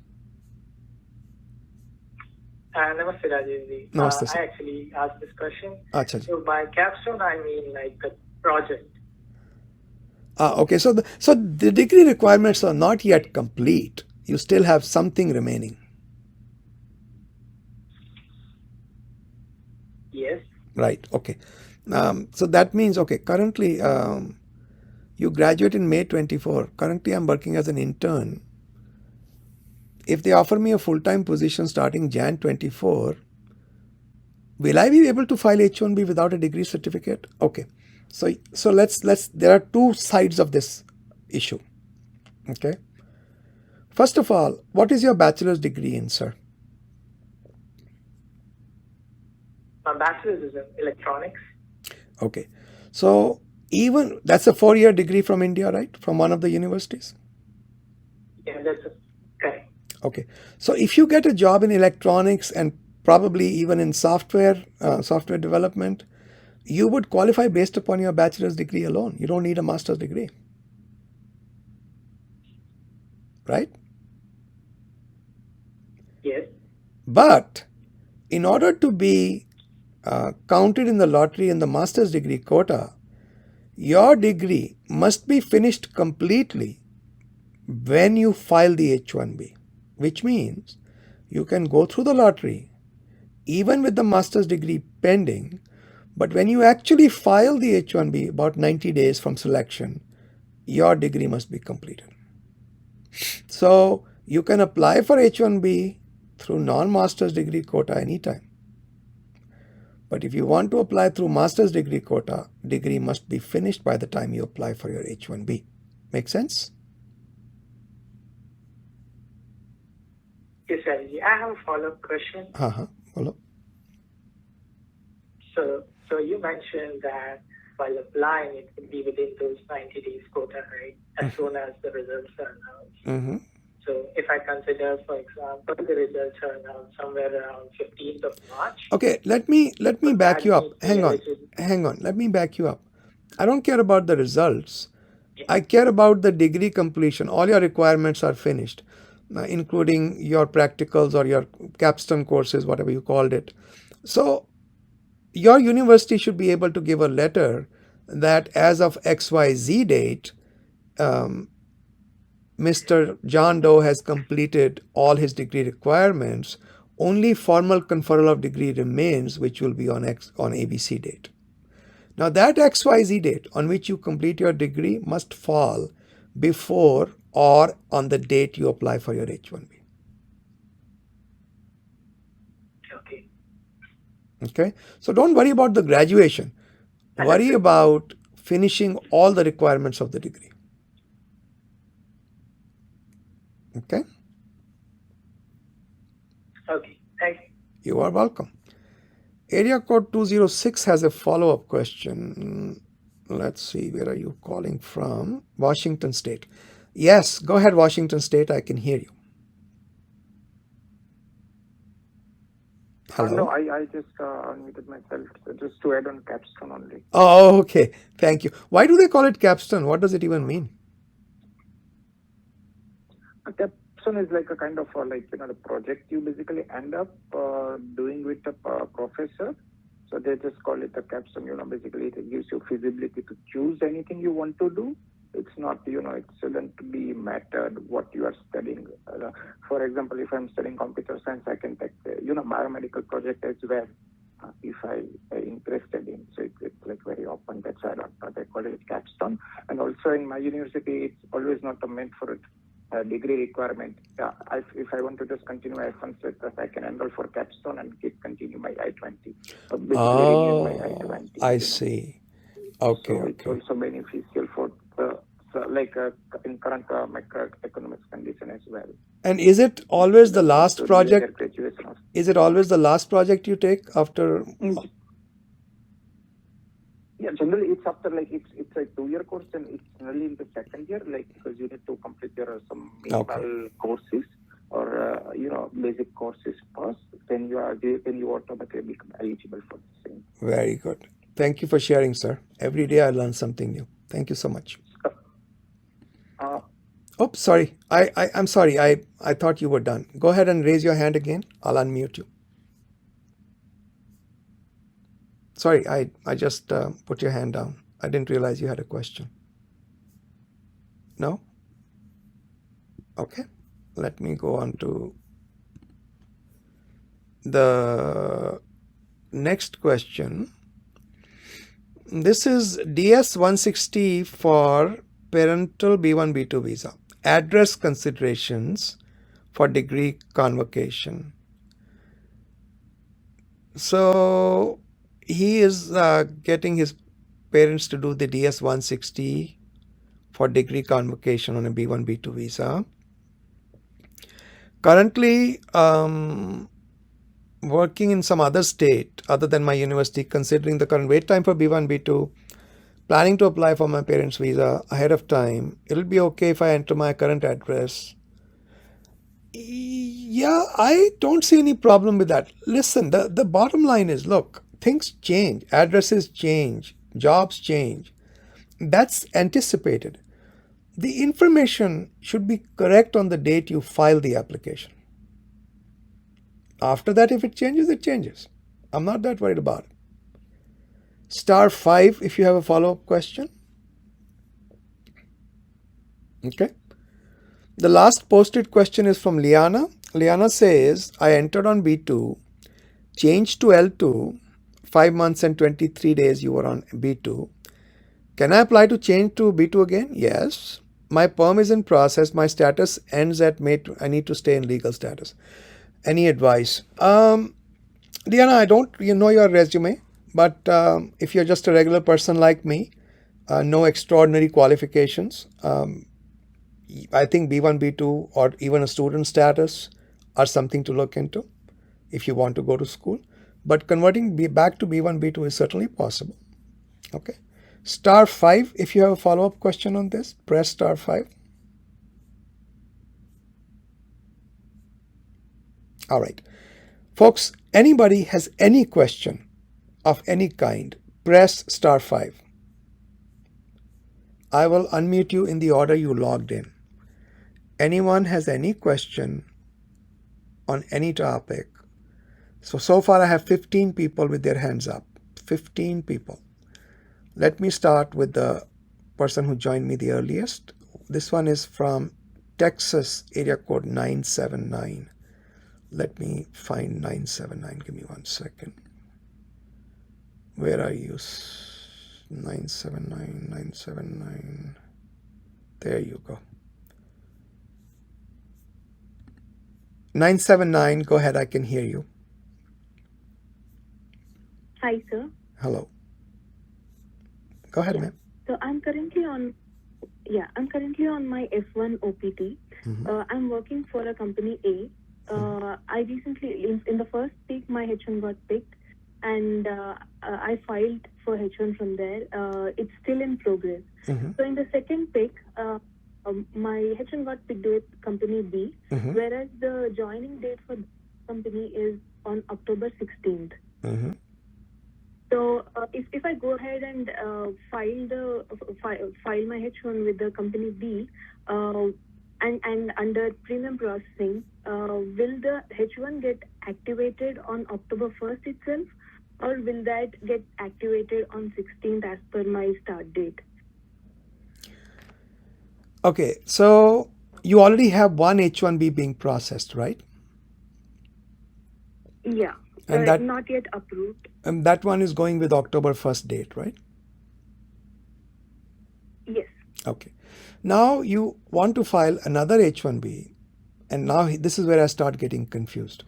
Namaste, Rajiv. Namaste, sir. I actually asked this question. Achha ji. So by capstone, I mean like the project. Okay, so the degree requirements are not yet complete. You still have something remaining. Yes. Right, okay. So that means, okay, currently you graduate in May 24. Currently I'm working as an intern. If they offer me a full-time position starting Jan 24, will I be able to file H-1B without a degree certificate? Okay. So let's there are two sides of this issue. Okay. First of all, what is your bachelor's degree in, sir? My bachelor's is in electronics. Okay. So even that's a 4-year degree from India, right? From one of the universities? Yeah, that's correct. Okay. So if you get a job in electronics and probably even in software development, you would qualify based upon your bachelor's degree alone. You don't need a master's degree. Right? Yes. But in order to be counted in the lottery in the master's degree quota, your degree must be finished completely when you file the H-1B, which means you can go through the lottery even with the master's degree pending, but when you actually file the H-1B about 90 days from selection, your degree must be completed. So you can apply for H-1B through non-master's degree quota anytime. But if you want to apply through master's degree quota, degree must be finished by the time you apply for your H-1B. Make sense? Yes, Rajiv. I have a follow-up question. Follow. So you mentioned that while applying, it would be within those 90 days quota, right? As soon as the results are announced. So if I consider, for example, the results are announced somewhere around 15th of March. Okay, let me back you up. Hang on. Let me back you up. I don't care about the results. I care about the degree completion. All your requirements are finished, including your practicals or your capstone courses, whatever you called it. So your university should be able to give a letter that as of XYZ date, Mr. John Doe has completed all his degree requirements. Only formal conferral of degree remains, which will be on ABC date. Now that XYZ date on which you complete your degree must fall before or on the date you apply for your H-1B. Okay, so don't worry about the graduation. Worry about finishing all the requirements of the degree. Okay? Okay, thank you. You are welcome. Area code 206 has a follow-up question. Let's see, where are you calling from? Washington State. Yes, go ahead, Washington State. I can hear you. Hello? No, I just unmuted myself, so just to add on capstone only. Oh, okay. Thank you. Why do they call it capstone? What does it even mean? A capstone is like a kind of the project you basically end up doing with the professor. So they just call it a capstone. Basically it gives you feasibility to choose anything you want to do. It's not, it shouldn't be mattered what you are studying. For example, if I'm studying computer science, I can take, biomedical project as well, if I'm interested in. So it's like very open. That's why I call it capstone. And also in my university, it's always not meant for degree requirement. If I want to just continue my F1 status, I can enroll for capstone and continue my I-20. So basically renew my I-20. I see. Okay, so it's also beneficial for in current economic condition as well. And is it always the last So project? graduation of, Is it always the last project you take after? yeah, generally it's after it's a 2-year course, and it's generally in the second year, because you need to complete your some minimal courses or basic courses first. Then you automatically become eligible for the same. Very good. Thank you for sharing, sir. Every day I learn something new. Thank you so much. Oops, sorry. I'm sorry. I thought you were done. Go ahead and raise your hand again. I'll unmute you. Sorry, I just put your hand down. I didn't realize you had a question. No? Okay. Let me go on to the next question. This is DS 160 for parental B1 B2 visa. Address considerations for degree convocation. So he is getting his parents to do the DS 160 for degree convocation on a B1 B2 visa. Currently working in some other state other than my university, considering the current wait time for B1 B2, planning to apply for my parents' visa ahead of time. It'll be okay if I enter my current address. Yeah, I don't see any problem with that. Listen, the bottom line is, look, things change, addresses change, jobs change. That's anticipated. The information should be correct on the date you file the application. After that, if it changes, it changes. I'm not that worried about it. *5 if you have a follow-up question. Okay. The last posted question is from Liana. Liana says, I entered on B2, changed to L2, 5 months and 23 days you were on B2. Can I apply to change to B2 again? Yes. My PERM is in process. My status ends at May. I need to stay in legal status. Any advice? Liana, I don't know your resume, but if you're just a regular person like me, no extraordinary qualifications, I think B1, B2, or even a student status are something to look into if you want to go to school. But converting back to B1, B2 is certainly possible. Okay. *5 if you have a follow-up question on this, press *5. All right. Folks, anybody has any question of any kind, press *5. I will unmute you in the order you logged in. Anyone has any question on any topic? So far I have 15 people with their hands up. 15 people. Let me start with the person who joined me the earliest. This one is from Texas, area code 979. Let me find 979. Give me 1 second. Where are you? 979, 979. There you go. 979, go ahead, I can hear you. Hi, sir. Hello. Go ahead, ma'am. So I'm currently on my F1 OPT. I'm working for a company A. I recently, in the first week, my H1 got picked, and I filed for H1 from there. It's still in progress. So in the second pick, my H1 got picked with company B, whereas the joining date for the company is on October 16th. So if I go ahead and file my H1 with the company B, and under premium processing, will the H1 get activated on October 1st itself, or will that get activated on 16th as per my start date? Okay, so you already have one H1B being processed, right? Yeah, and that not yet approved. And that one is going with October 1st date, right? Yes. Okay. Now you want to file another H-1B, and now this is where I start getting confused.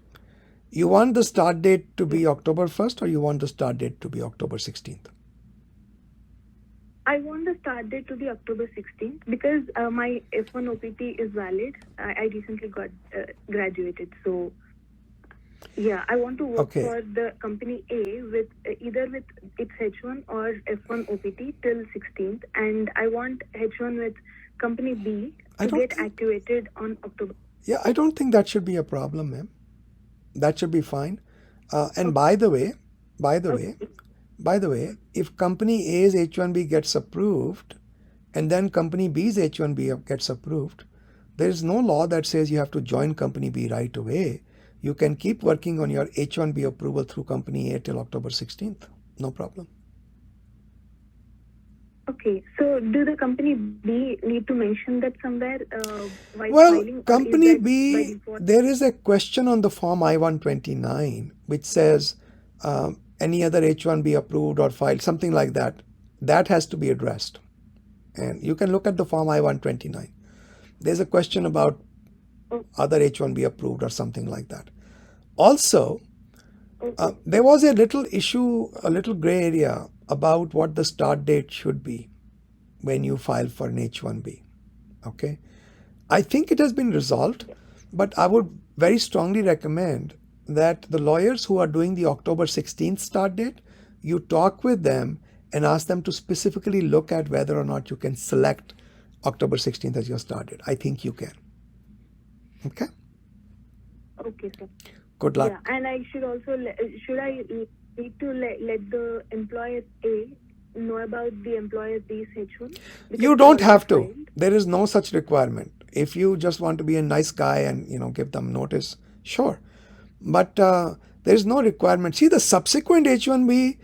You want the start date to be October 1st, or you want the start date to be October 16th? I want the start date to be October 16th because my F1 OPT is valid. I recently got graduated, so yeah, I want to work for the company A with either with its H1 or F1 OPT till 16th, and I want H1 with company B to get activated on October. Yeah, I don't think that should be a problem, ma'am. That should be fine. And by the way, if company A's H-1B gets approved and then company B's H-1B gets approved, there is no law that says you have to join company B right away. You can keep working on your H-1B approval through company A till October 16th. No problem. Okay, so do the company B need to mention that somewhere while well, filing? Company B, there is a question on the form I-129 which says any other H-1B approved or filed, something like that. That has to be addressed. And you can look at the form I-129. There's a question about other H-1B approved or something like that. Also, there was a little issue, a little gray area about what the start date should be when you file for an H-1B. Okay, I think it has been resolved, but I would very strongly recommend that the lawyers who are doing the October 16th start date, you talk with them and ask them to specifically look at whether or not you can select October 16th as your start date. I think you can. Okay? Okay, sir. Good luck. Yeah, and I should also, should I need to let the employer A know about the employer B's H1? You don't have to. There is no such requirement. If you just want to be a nice guy and, give them notice, sure. But there is no requirement. See, the subsequent H-1B,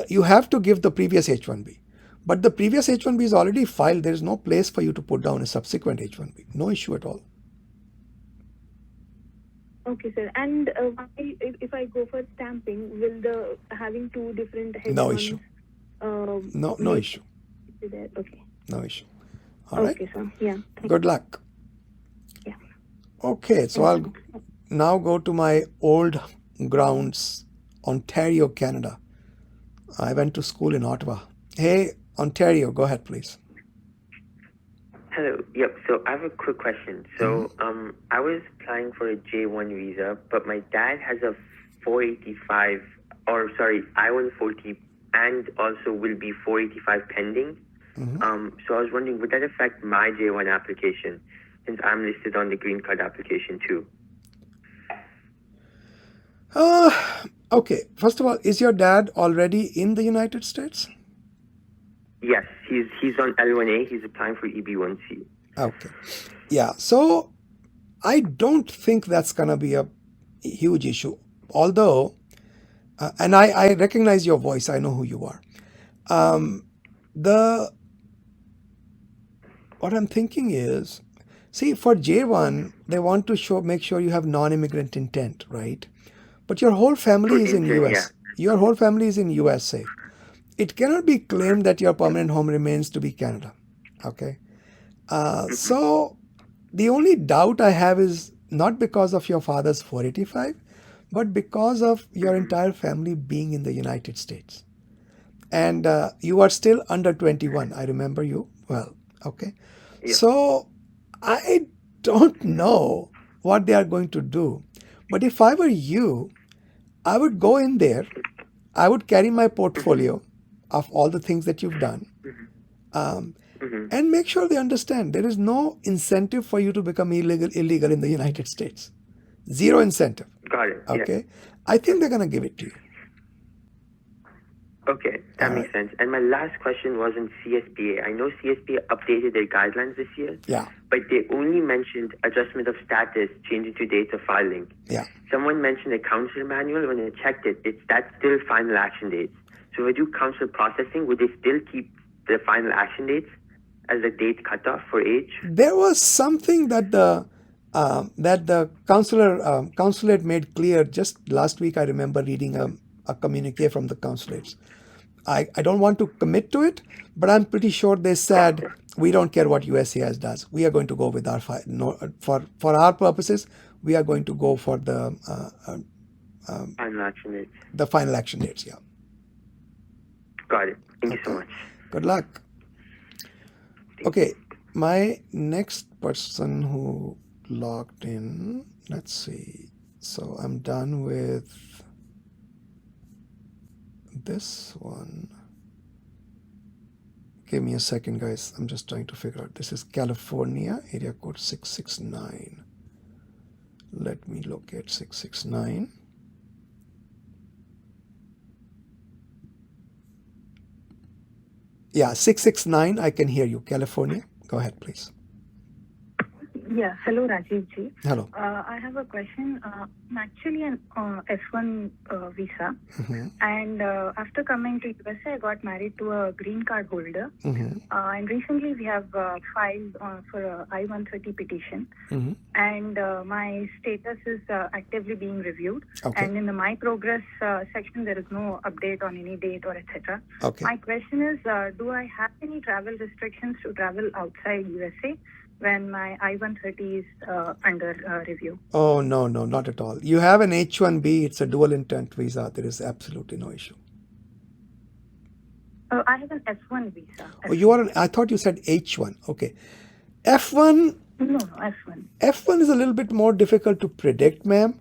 you have to give the previous H-1B. But the previous H-1B is already filed. There is no place for you to put down a subsequent H-1B. No issue at all. Okay, sir. And if I go for stamping, will the having two different H1s? No issue. No issue. Okay. No issue. All right. Okay, sir. Yeah. Good luck. Yeah. Okay, so I'll now go to my old grounds, Ontario, Canada. I went to school in Ottawa. Hey, Ontario, go ahead, please. Hello. Yep. So I have a quick question. So I was applying for a J1 visa, but my dad has a 485, or sorry, I-140, and also will be 485 pending. So I was wondering, would that affect my J1 application, since I'm listed on the green card application too? Okay. First of all, is your dad already in the United States? Yes, he's on L1A. He's applying for EB1C. Okay. Yeah. So I don't think that's going to be a huge issue. Although, and I recognize your voice. I know who you are. What I'm thinking is, see, for J1, they want to make sure you have non-immigrant intent, right? But your whole family is in US. Yeah. Your whole family is in USA. It cannot be claimed that your permanent home remains to be Canada. Okay. So the only doubt I have is not because of your father's 485, but because of your entire family being in the United States. And you are still under 21. I remember you well. Okay. Yeah. So I don't know what they are going to do. But if I were you, I would go in there. I would carry my portfolio of all the things that you've done, and make sure they understand there is no incentive for you to become illegal in the United States. Zero incentive. Got it. Okay. Yeah. I think they're going to give it to you. Okay, that makes sense. And my last question was on CSPA. I know CSPA updated their guidelines this year. Yeah. But they only mentioned adjustment of status, changing to dates of filing. Yeah. Someone mentioned a counselor manual. When I checked it, that's still final action dates. So if I do counselor processing, would they still keep the final action dates as a date cutoff for age? There was something that the consulate made clear just last week. I remember reading a communique from the consulates. I don't want to commit to it, but I'm pretty sure they said We don't care what USCIS does. We are going to go with our for our purposes. We are going to go for the Final action dates. the final action dates. Yeah. Got it. Thank you so much. Good luck. Okay, my next person who logged in. Let's see. So I'm done with this one. Give me a second, guys. I'm just trying to figure out. This is California, area code 669. Let me locate 669. Yeah, 669. I can hear you. California. Go ahead, please. Yeah. Hello, Rajiv ji. Hello. I have a question. I'm actually an F1 visa, and after coming to USA, I got married to a green card holder. And recently, we have filed for a I-130 petition, and my status is actively being reviewed. Okay. And in the My Progress section, there is no update on any date or etc. Okay. My question is, do I have any travel restrictions to travel outside USA when my I-130 is under review? Oh, no, not at all. You have an H-1B. It's a dual intent visa. There is absolutely no issue. I have an F1 visa. Oh, you are I thought you said H1. Okay. F1. No, F1. F1 is a little bit more difficult to predict, ma'am.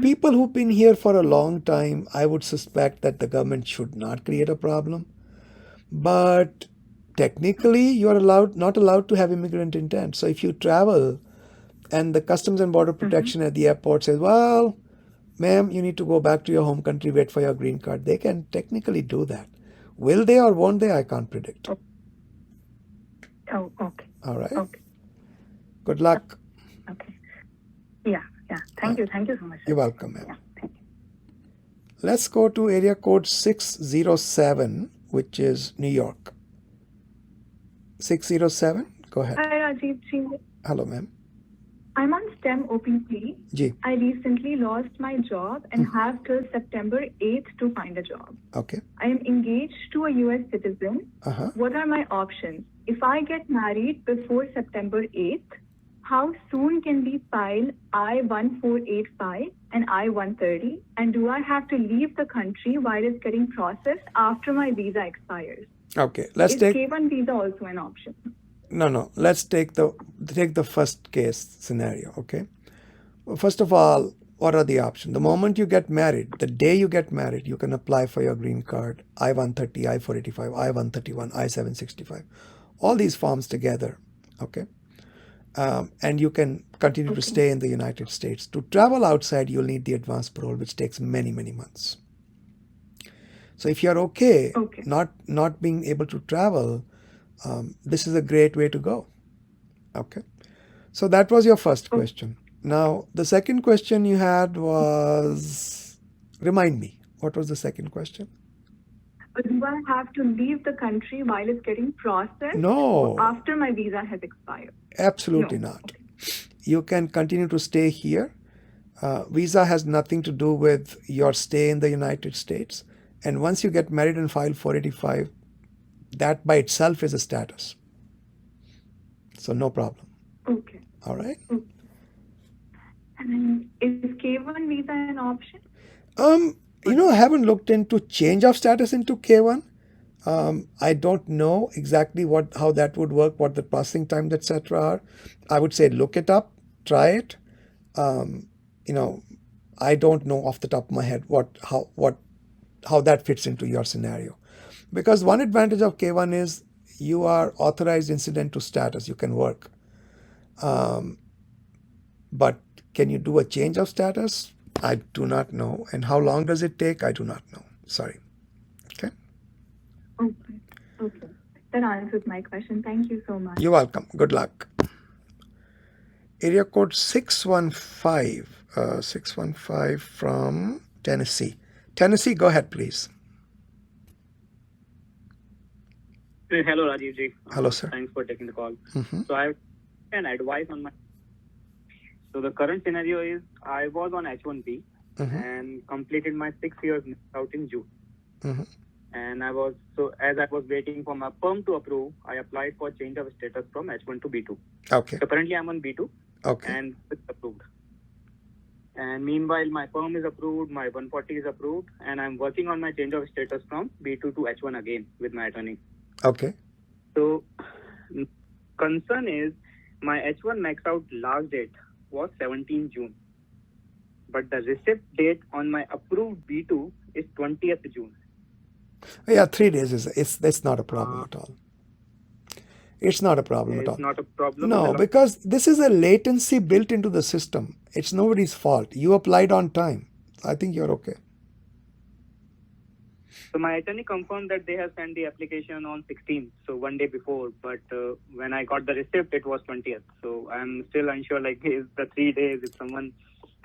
People who've been here for a long time, I would suspect that the government should not create a problem. But technically, you are not allowed to have immigrant intent. So if you travel and the Customs and Border Protection at the airport says, well, ma'am, you need to go back to your home country, wait for your green card, they can technically do that. Will they or won't they? I can't predict. Oh, okay. All right. Okay. Good luck. Okay. Yeah. Thank you. Thank you so much. You're welcome, ma'am. Yeah, thank you. Let's go to area code 607, which is New York. 607, go ahead. Hi, Rajiv ji. Hello, ma'am. I'm on STEM OPT. Ji. I recently lost my job and have till September 8th to find a job. Okay. I am engaged to a US citizen. What are my options? If I get married before September 8th, how soon can we file I-1485 and I-130? And do I have to leave the country while it's getting processed after my visa expires? Okay, let's Is take K1 visa also an option? No. Let's take the first case scenario. Okay. First of all, what are the options? The moment you get married, the day you get married, you can apply for your green card, I-130, I-485, I-131, I-765, all these forms together. Okay. And you can continue to stay in the United States. To travel outside, you'll need the advance parole, which takes many, many months. So if you're okay. Not being able to travel, this is a great way to go. Okay. So that was your first question. Now, the second question you had was, remind me, what was the second question? Do I have to leave the country while it's getting processed? No. Or after my visa has expired? Absolutely not. You can continue to stay here. Visa has nothing to do with your stay in the United States. And once you get married and file 485, that by itself is a status. So no problem. Okay. All right. Okay. And is K1 visa an option? I haven't looked into change of status into K1. I don't know exactly how that would work, what the processing times, etc. are. I would say look it up, try it. I don't know off the top of my head how that fits into your scenario. Because one advantage of K1 is you are authorized incident to status. You can work. But can you do a change of status? I do not know. And how long does it take? I do not know. Sorry. Okay. Okay. That answers my question. Thank you so much. You're welcome. Good luck. Area code 615. 615 from Tennessee. Tennessee, go ahead, please. Hello, Rajiv ji. Hello, sir. Thanks for taking the call. So I have an advice on So the current scenario is I was on H-1B and completed my 6 years out in June. And as I was waiting for my PERM to approve, I applied for change of status from H1 to B2. Okay. So currently I'm on B2. Okay. And it's approved. And meanwhile, my PERM is approved, my 140 is approved, and I'm working on my change of status from B2 to H1 again with my attorney. Okay. So, concern is my H1 max out last date was 17 June. But the receipt date on my approved B2 is 20th June. Yeah, 3 days it's not a problem at all. It's not a problem at all. It's not a problem. No, because this is a latency built into the system. It's nobody's fault. You applied on time. I think you're okay. So my attorney confirmed that they have sent the application on 16th, so 1 day before. But when I got the receipt, it was 20th. So I'm still unsure, like, is the 3 days, if someone,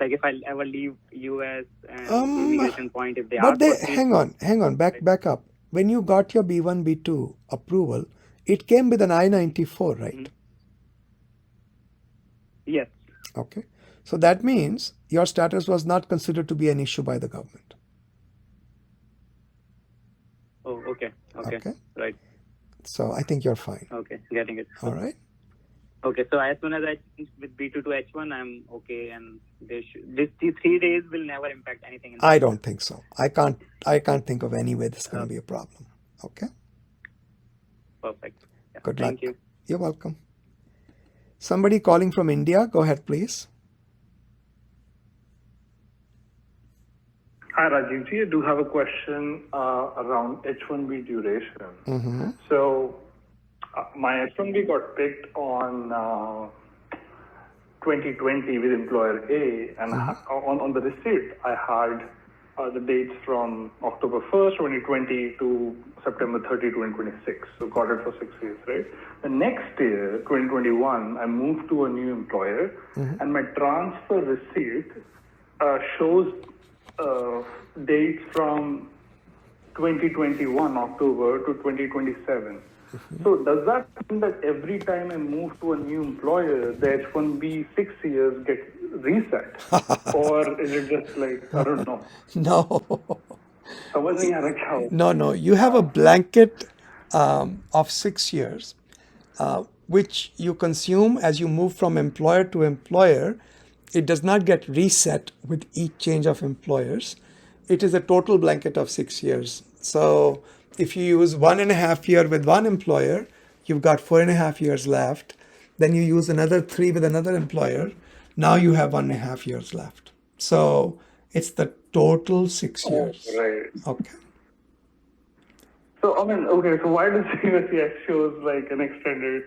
like, if I ever leave US and immigration point, if they ask for hang on, back up. When you got your B1, B2 approval, it came with an I-94, right? Mm-hmm. Yes. Okay. So that means your status was not considered to be an issue by the government. Oh, okay. Right. So I think you're fine. Okay, getting it. All right. Okay, so as soon as I change with B2 to H1, I'm okay, and these 3 days will never impact anything. I don't think so. I can't think of any way this is going to be a problem. Okay. Perfect. Yeah, Good luck. Thank you. You're welcome. Somebody calling from India. Go ahead, please. Hi, Rajiv. I do have a question around H1B duration. Mm-hmm. So, my H1B got picked on 2020 with employer A, and on the receipt, I had the dates from October 1st, 2020 to September 30, 2026. So got it for 6 years, right? The next year, 2021, I moved to a new employer, and my transfer receipt shows dates from 2021 October to 2027. So does that mean that every time I move to a new employer, the H1B 6 years get reset? Or is it just like, I don't know. No. No. You have a blanket of 6 years, which you consume as you move from employer to employer. It does not get reset with each change of employers. It is a total blanket of 6 years. So if you use 1.5 years with one employer, you've got 4.5 years left. Then you use another 3 with another employer. Now you have 1.5 years left. So it's the total 6 years. Right. Okay. So, so why does USCIS shows like an extended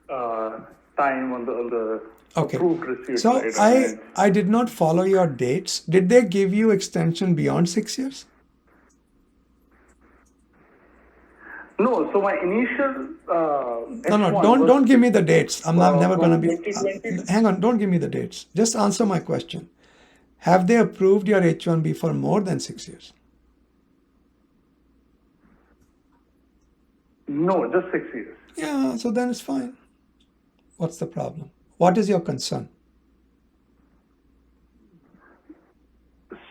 time on the approved receipt? So right? I did not follow your dates. Did they give you extension beyond 6 years? No, so my initial don't give me the dates. I'm never going to be. 2020. Hang on, don't give me the dates. Just answer my question. Have they approved your H1B for more than 6 years? No, just 6 years. Yeah, so then it's fine. What's the problem? What is your concern?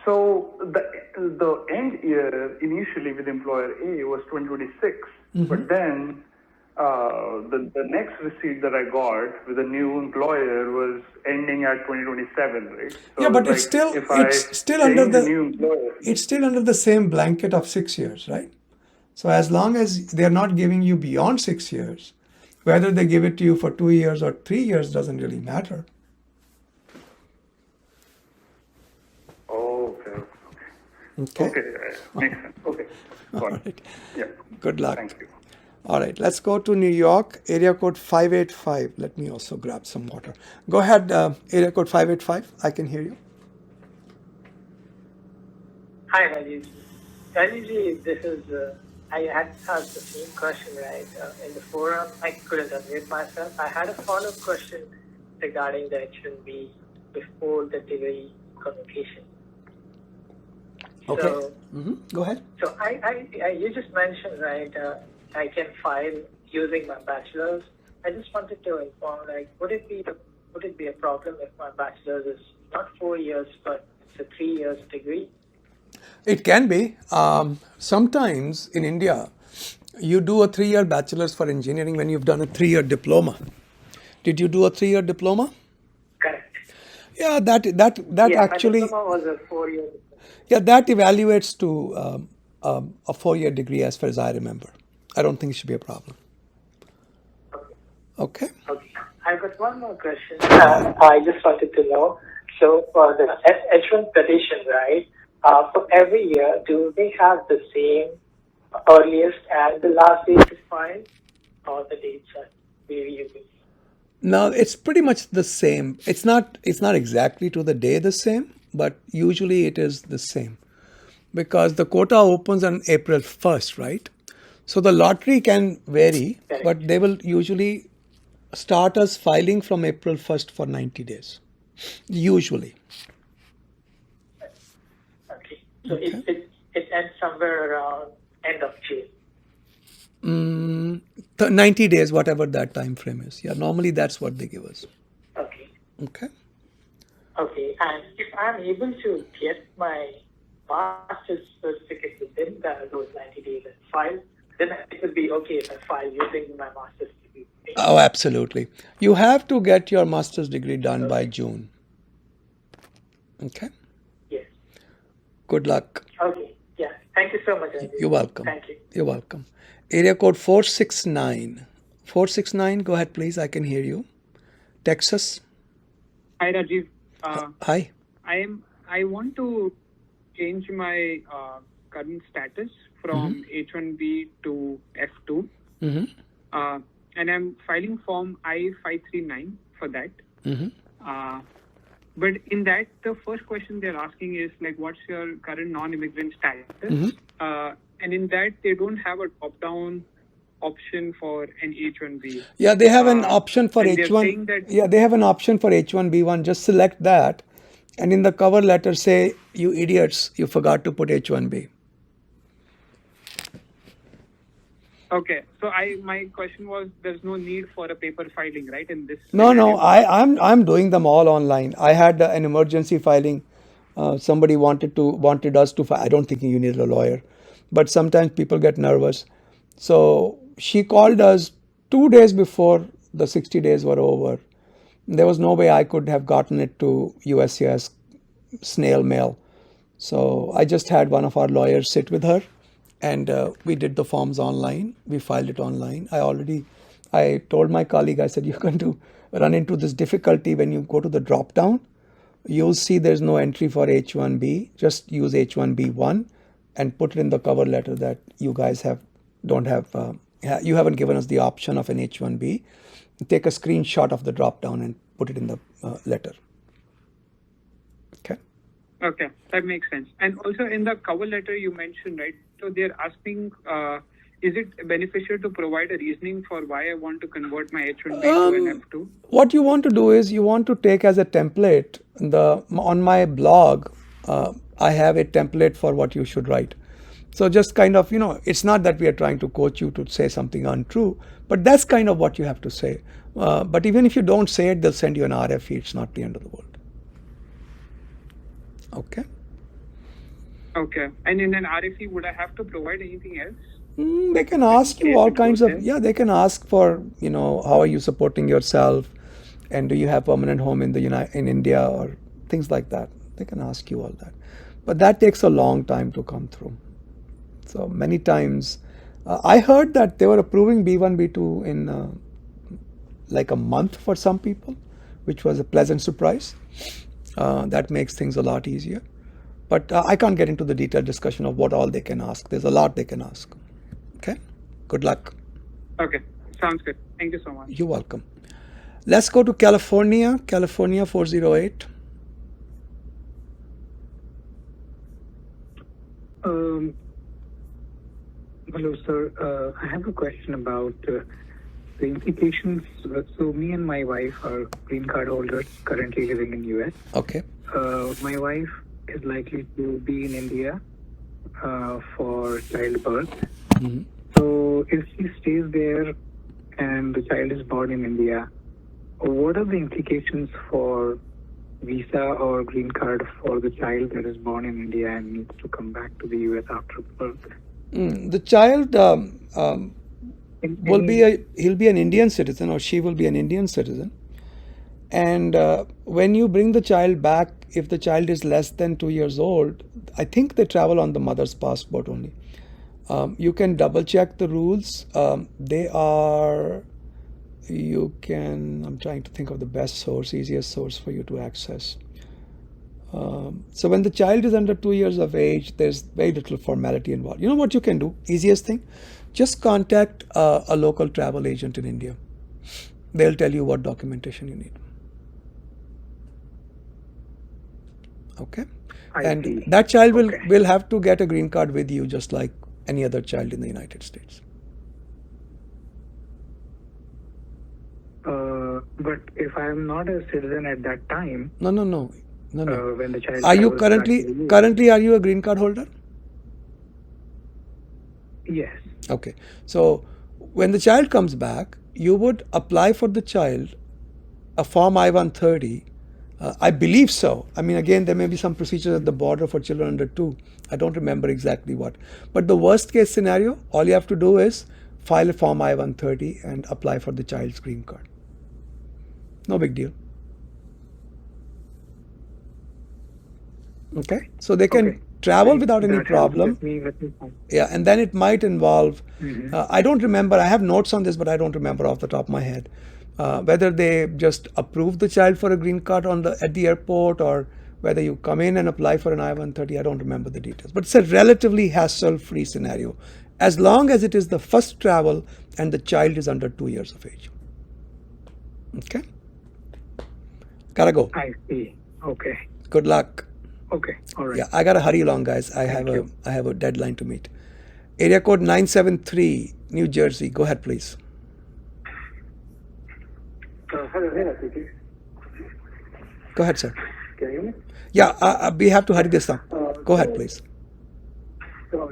So the end year initially with employer A was 2026, but then the next receipt that I got with a new employer was ending at 2027, right? So yeah, but like it's still under the same blanket of 6 years, right? So as long as they're not giving you beyond 6 years, whether they give it to you for 2 years or 3 years doesn't really matter. Okay. Makes sense. Okay. Got it. Yeah. Good luck. Thank you. All right, let's go to New York, area code 585. Let me also grab some water. Go ahead, area code 585. I can hear you. Hi, Rajiv. Rajiv, this is, I had asked the same question, right, in the forum. I couldn't unmute myself. I had a follow-up question regarding the H1B before the degree convocation. Okay. So, Go ahead. So you just mentioned, right, I can file using my bachelor's. I just wanted to inform, like, would it be a problem if my bachelor's is not 4 years, but it's a 3 years degree? It can be. Sometimes in India, you do a 3-year bachelor's for engineering when you've done a 3-year diploma. Did you do a 3-year diploma? Correct. Yeah, that Yeah, actually, my diploma was a 4-year. yeah, that evaluates to a 4-year degree as far as I remember. I don't think it should be a problem. Okay. Okay. I've got one more question. I just wanted to know. So for the H1 petition, right? For every year, do they have the same earliest and the last date to file, or the dates are variable? No, it's pretty much the same. It's not exactly to the day the same, but usually it is the same because the quota opens on April 1st, right? So the lottery can vary, but they will usually start us filing from April 1st for 90 days, usually. Okay. So it ends somewhere around end of June. 90 days, whatever that time frame is. Yeah, normally that's what they give us. Okay. Okay. Okay. And if I'm able to get my master's certificate within those 90 days and file, then it would be okay if I file using my master's degree. Oh, absolutely. You have to get your master's degree done by June. Okay? Yes. Good luck. Okay. Yeah. Thank you so much, Rajiv. You're welcome. Thank you. You're welcome. Area code 469. 469, go ahead, please. I can hear you. Texas. Hi, Rajiv. Hi. I want to change my current status from H1B to F2. And I'm filing form I-539 for that. But in that, the first question they're asking is like, what's your current non-immigrant status? And in that, they don't have a top-down option for an H1B. Yeah, they have an option for and H1. they're saying that, Yeah, they have an option for H1B1. Just select that. And in the cover letter, say, you idiots, you forgot to put H1B. okay, so my question was, there's no need for a paper filing, right? In this. No, I'm doing them all online. I had an emergency filing. Somebody wanted us to file. I don't think you need a lawyer, but sometimes people get nervous. So she called us 2 days before the 60 days were over. There was no way I could have gotten it to USCIS snail mail. So I just had one of our lawyers sit with her, and we did the forms online. We filed it online. I told my colleague, I said, you're going to run into this difficulty when you go to the drop down. You'll see there's no entry for H1B. Just use H1B1 and put it in the cover letter that you guys you haven't given us the option of an H1B. Take a screenshot of the drop down and put it in the letter. Okay. Okay, that makes sense. And also in the cover letter you mentioned, right? So they're asking, is it beneficial to provide a reasoning for why I want to convert my H1B to an F2? What you want to do is you want to take as a template on my blog. I have a template for what you should write. So just kind of, it's not that we are trying to coach you to say something untrue, but that's kind of what you have to say. But even if you don't say it, they'll send you an RFE. It's not the end of the world. Okay. Okay. And in an RFE, would I have to provide anything else? They can ask you all kinds of, they can ask for, how are you supporting yourself? And do you have permanent home in India or things like that? They can ask you all that. But that takes a long time to come through. So many times, I heard that they were approving B1, B2 in like a month for some people, which was a pleasant surprise. That makes things a lot easier. But I can't get into the detailed discussion of what all they can ask. There's a lot they can ask. Okay? Good luck. Okay. Sounds good. Thank you so much. You're welcome. Let's go to California. California 408. Hello, sir. I have a question about the implications. So me and my wife are green card holders currently living in US. Okay. My wife is likely to be in India for childbirth. So if she stays there and the child is born in India, what are the implications for visa or green card for the child that is born in India and needs to come back to the US after birth? The child he'll be an Indian citizen, or she will be an Indian citizen. And when you bring the child back, if the child is less than 2 years old, I think they travel on the mother's passport only. You can double check the rules. I'm trying to think of the best source, easiest source for you to access. So when the child is under 2 years of age, there's very little formality involved. You know what you can do? Easiest thing, just contact a local travel agent in India. They'll tell you what documentation you need. Okay? And that child will have to get a green card with you, just like any other child in the United States. But if I am not a citizen at that time, No. when the child Are you travels back to the US, currently are you a green card holder? Yes. Okay. So when the child comes back, you would apply for the child a Form I-130. I believe so. I mean, again, there may be some procedures at the border for children under 2. I don't remember exactly what. But the worst case scenario, all you have to do is file a Form I-130 and apply for the child's green card. No big deal. Okay? So they can travel without any problem. Yeah, and then it might involve, I don't remember, I have notes on this, but I don't remember off the top of my head, whether they just approve the child for a green card at the airport, or whether you come in and apply for an I-130. I don't remember the details. But it's a relatively hassle-free scenario, as long as it is the first travel and the child is under 2 years of age. Okay? Gotta go. I see. Okay. Good luck. Okay. All right. Yeah, I gotta hurry along, guys. I have a deadline to meet. Area code 973, New Jersey. Go ahead, please. Hello, Rajiv. Go ahead, sir. Can you hear me? Yeah, we have to hurry this up. Go ahead, please. So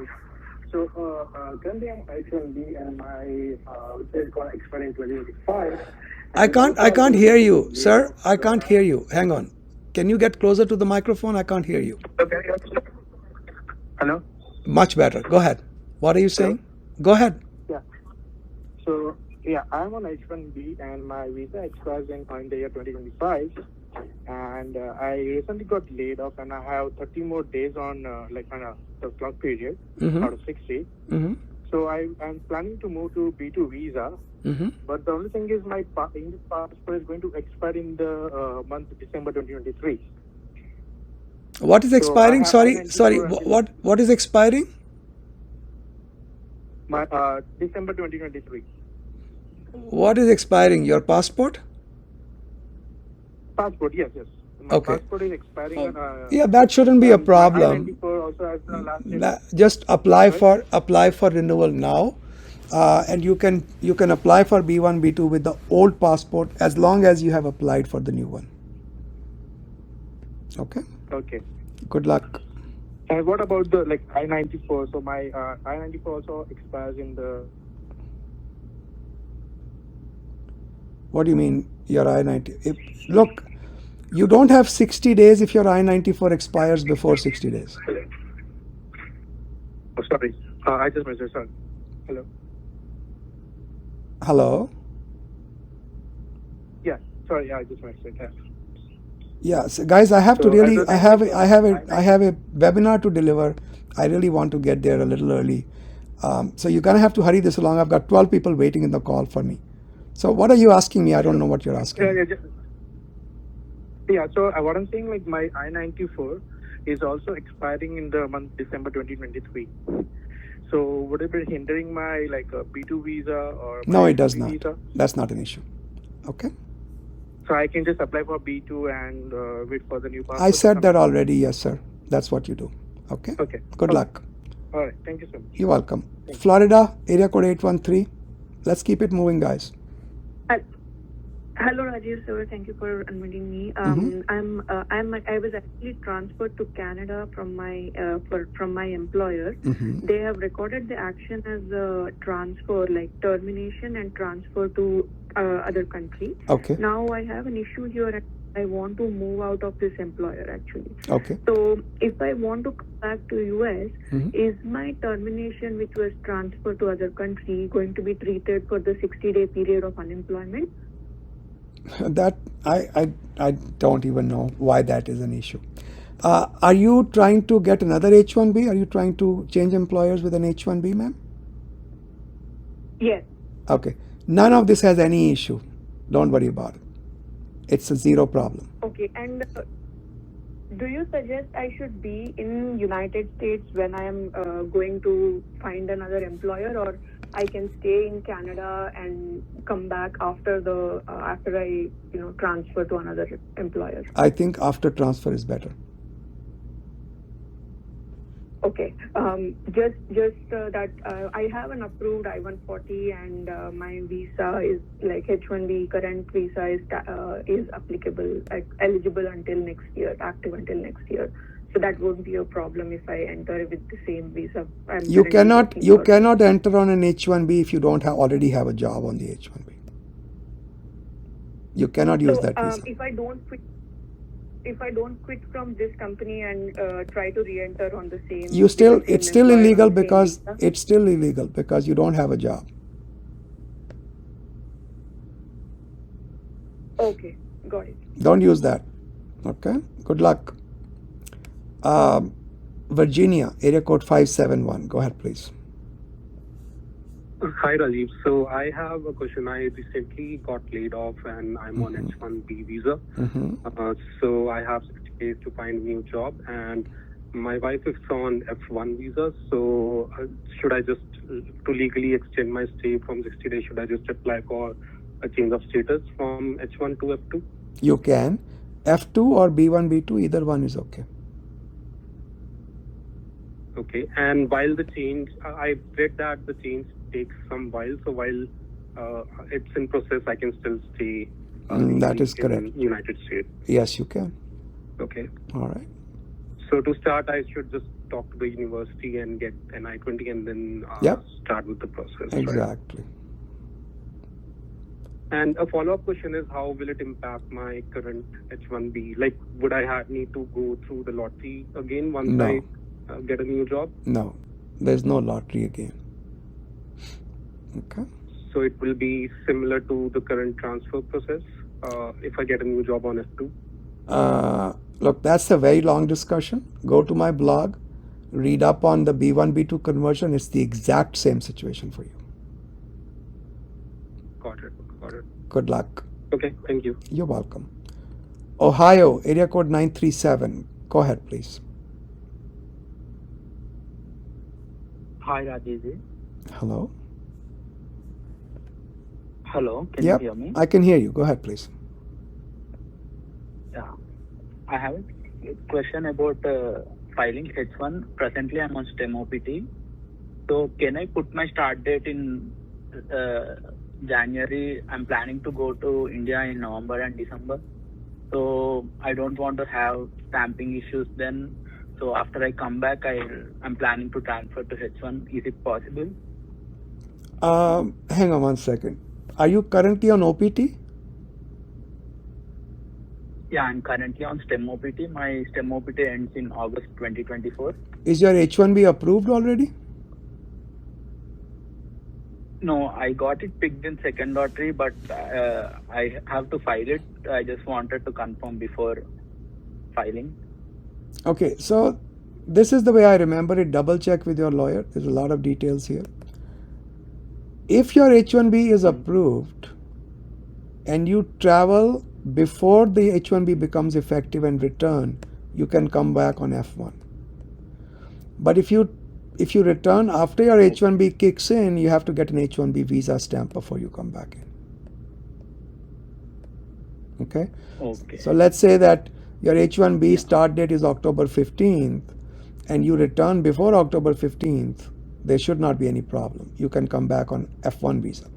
currently I'm H-1B and my visa is going to expire in 2025. I can't hear you, sir. I can't hear you. Hang on. Can you get closer to the microphone? I can't hear you. Hello? Much better. Go ahead. What are you saying? Go ahead. Yeah. So, I'm on H-1B and my visa expires in the year 2025. And I recently got laid off and I have 30 more days on the clock period out of 60. So I'm planning to move to B2 visa. But the only thing is my English passport is going to expire in the month of December 2023. What is expiring? Sorry. What is expiring? My December 2023. What is expiring? Your passport? Passport, yes. My Okay. passport is expiring. Yeah, that shouldn't be a problem. Also has the last Just apply for renewal now, and you can apply for B1, B2 with the old passport as long as you have applied for the new one. Okay. Okay. Good luck. And what about the I-94? So my I-94 also expires in the. What do you mean your I-90? Look, you don't have 60 days if your I-94 expires before 60 days. Oh, sorry. I just missed it. Sorry. Hello. Hello. Yeah. Sorry. I just missed it. Yeah. Yeah, so guys, I have a webinar to deliver. I really want to get there a little early. So you're gonna have to hurry this along. I've got 12 people waiting in the call for me. So what are you asking me? I don't know what you're asking. So what I'm saying, my I-94 is also expiring in the month December 2023. So would it be hindering my B2 visa or? No, it does B not. Visa? That's not an issue. Okay. So I can just apply for B2 and wait for the new passport? I said that already. Yes, sir. That's what you do. Okay. Okay. Good luck. All right. Thank you so much. You're welcome. Florida, area code 813. Let's keep it moving, guys. Hello, Rajiv sir. Thank you for unmuting me. I was actually transferred to Canada from my employer. They have recorded the action as a transfer, like termination and transfer to other country. Okay. Now I have an issue here. I want to move out of this employer actually. Okay. So if I want to come back to US, Mhm. is my termination, which was transferred to other country, going to be treated for the 60-day period of unemployment? That I don't even know why that is an issue. Are you trying to get another H-1B? Are you trying to change employers with an H-1B, ma'am? Yes. Okay. None of this has any issue. Don't worry about it. It's a zero problem. Okay. And do you suggest I should be in United States when I am going to find another employer, or I can stay in Canada and come back after after I transfer to another employer? I think after transfer is better. Okay. Just that I have an approved I-140 and my visa is like H-1B. Current visa is applicable, eligible until next year, active until next year. So that won't be a problem if I enter with the same visa. You cannot enter on an H-1B if you don't already have a job on the H-1B. You cannot use that visa. If I don't quit from this company and try to re-enter on the same, It's still illegal because you don't have a job. Okay, got it. Don't use that. Okay. Good luck. Virginia, area code 571. Go ahead, please. Hi, Rajiv. So I have a question. I recently got laid off and I'm on H-1B visa. So I have 60 days to find a new job, and my wife is on F1 visa. So should I just, to legally extend my stay from 60 days, should I just apply for a change of status from H1 to F2? You can. F2 or B1, B2, either one is okay. Okay. And while the change, I read that the change takes some while. So while it's in process, I can still stay that is correct. in United States. Yes, you can. Okay. All right. So to start, I should just talk to the university and get an I-20 and then start with the process. Exactly. Right? And a follow-up question is, how will it impact my current H-1B? Like, would I need to go through the lottery again once I get a new job? No, there's no lottery again. Okay. So it will be similar to the current transfer process if I get a new job on F2? Look, that's a very long discussion. Go to my blog, read up on the B1, B2 conversion. It's the exact same situation for you. Got it. Good luck. Okay, thank you. You're welcome. Ohio, area code 937. Go ahead, please. Hi, Rajiv. Hello. Hello, can you hear me? I can hear you. Go ahead, please. Yeah. I have a question about filing H1. Presently, I'm on STEM OPT. So, can I put my start date in January? I'm planning to go to India in November and December. So, I don't want to have stamping issues then. So, after I come back, I'm planning to transfer to H1. Is it possible? Hang on one second. Are you currently on OPT? Yeah, I'm currently on STEM OPT. My STEM OPT ends in August 2024. Is your H-1B approved already? No, I got it picked in second lottery, but I have to file it. I just wanted to confirm before filing. Okay, so this is the way I remember it. Double check with your lawyer. There's a lot of details here. If your H-1B is approved and you travel before the H-1B becomes effective and return, you can come back on F1. But if you return after your H-1B kicks in, you have to get an H-1B visa stamp before you come back in. Okay? Okay. So let's say that your H-1B start date is October 15th and you return before October 15th, there should not be any problem. You can come back on F1 visa.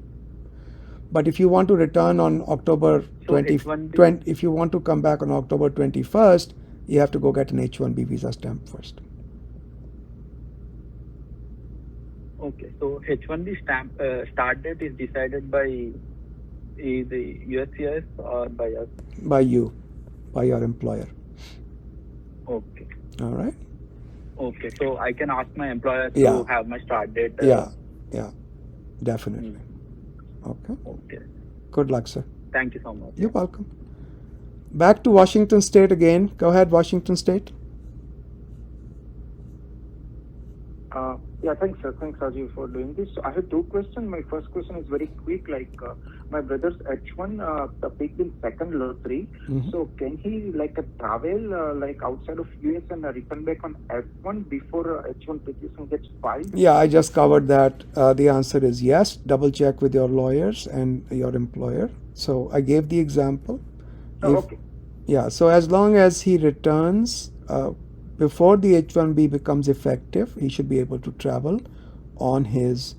But if you want to return on October 20, if you want to come back on October 21st, you have to go get an H-1B visa stamp first. Okay, so H-1B stamp start date is decided by the USCIS or by us? By you. by your employer. Okay. All right? Okay. So I can ask my employer to Yeah. have my start date. Yeah, definitely. Okay. Okay. Good luck, sir. Thank you so much. You're welcome. Back to Washington State again. Go ahead, Washington State. Yeah, thanks, sir. Thanks, Rajiv, for doing this. So I have two questions. My first question is very quick. My brother's H1 picked in second lottery. So can he travel outside of US and return back on F1 before H1 petition gets filed? Yeah, I just covered that. The answer is yes. Double check with your lawyers and your employer. So I gave the example. Okay. Yeah, so as long as he returns before the H-1B becomes effective, he should be able to travel on his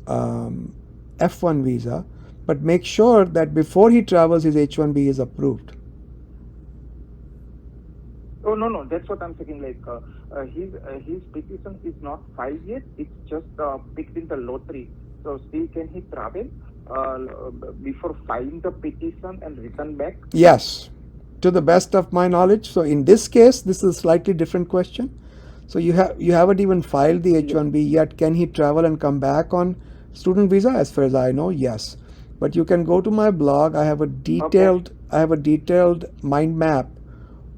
F1 visa. But make sure that before he travels, his H-1B is approved. Oh, no, that's what I'm saying. His petition is not filed yet. It's just picked in the lottery. So still can he travel before filing the petition and return back? Yes, to the best of my knowledge. So in this case, this is a slightly different question. So you haven't even filed the H-1B yet. Can he travel and come back on student visa? As far as I know, yes. But you can go to my blog. I have a detailed mind map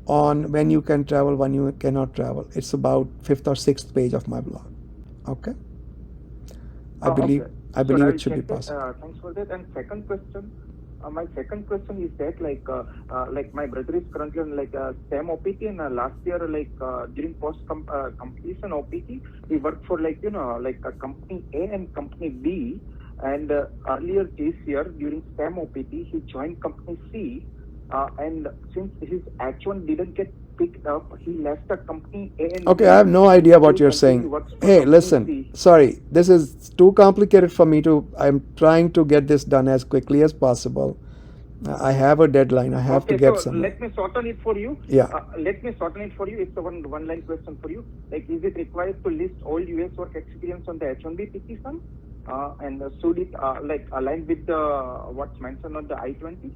on when you can travel, when you cannot travel. It's about 5th or 6th page of my blog. Okay. I believe it should be possible. Thanks for that. And second question. My second question is that my brother is currently on STEM OPT, and last year during post completion OPT he worked for a company A and company B, and earlier this year during STEM OPT he joined company C, and since his H1 didn't get picked up, he left the company A and Okay, B. I have no idea what you're saying. Hey, listen, sorry, this is too complicated for me I'm trying to get this done as quickly as possible. I have a deadline. I have to get some. Let me shorten it for you. Yeah. Let me shorten it for you. It's a one-line question for you. Is it required to list all US work experience on the H-1B petition? And should it align with what's mentioned on the I-20?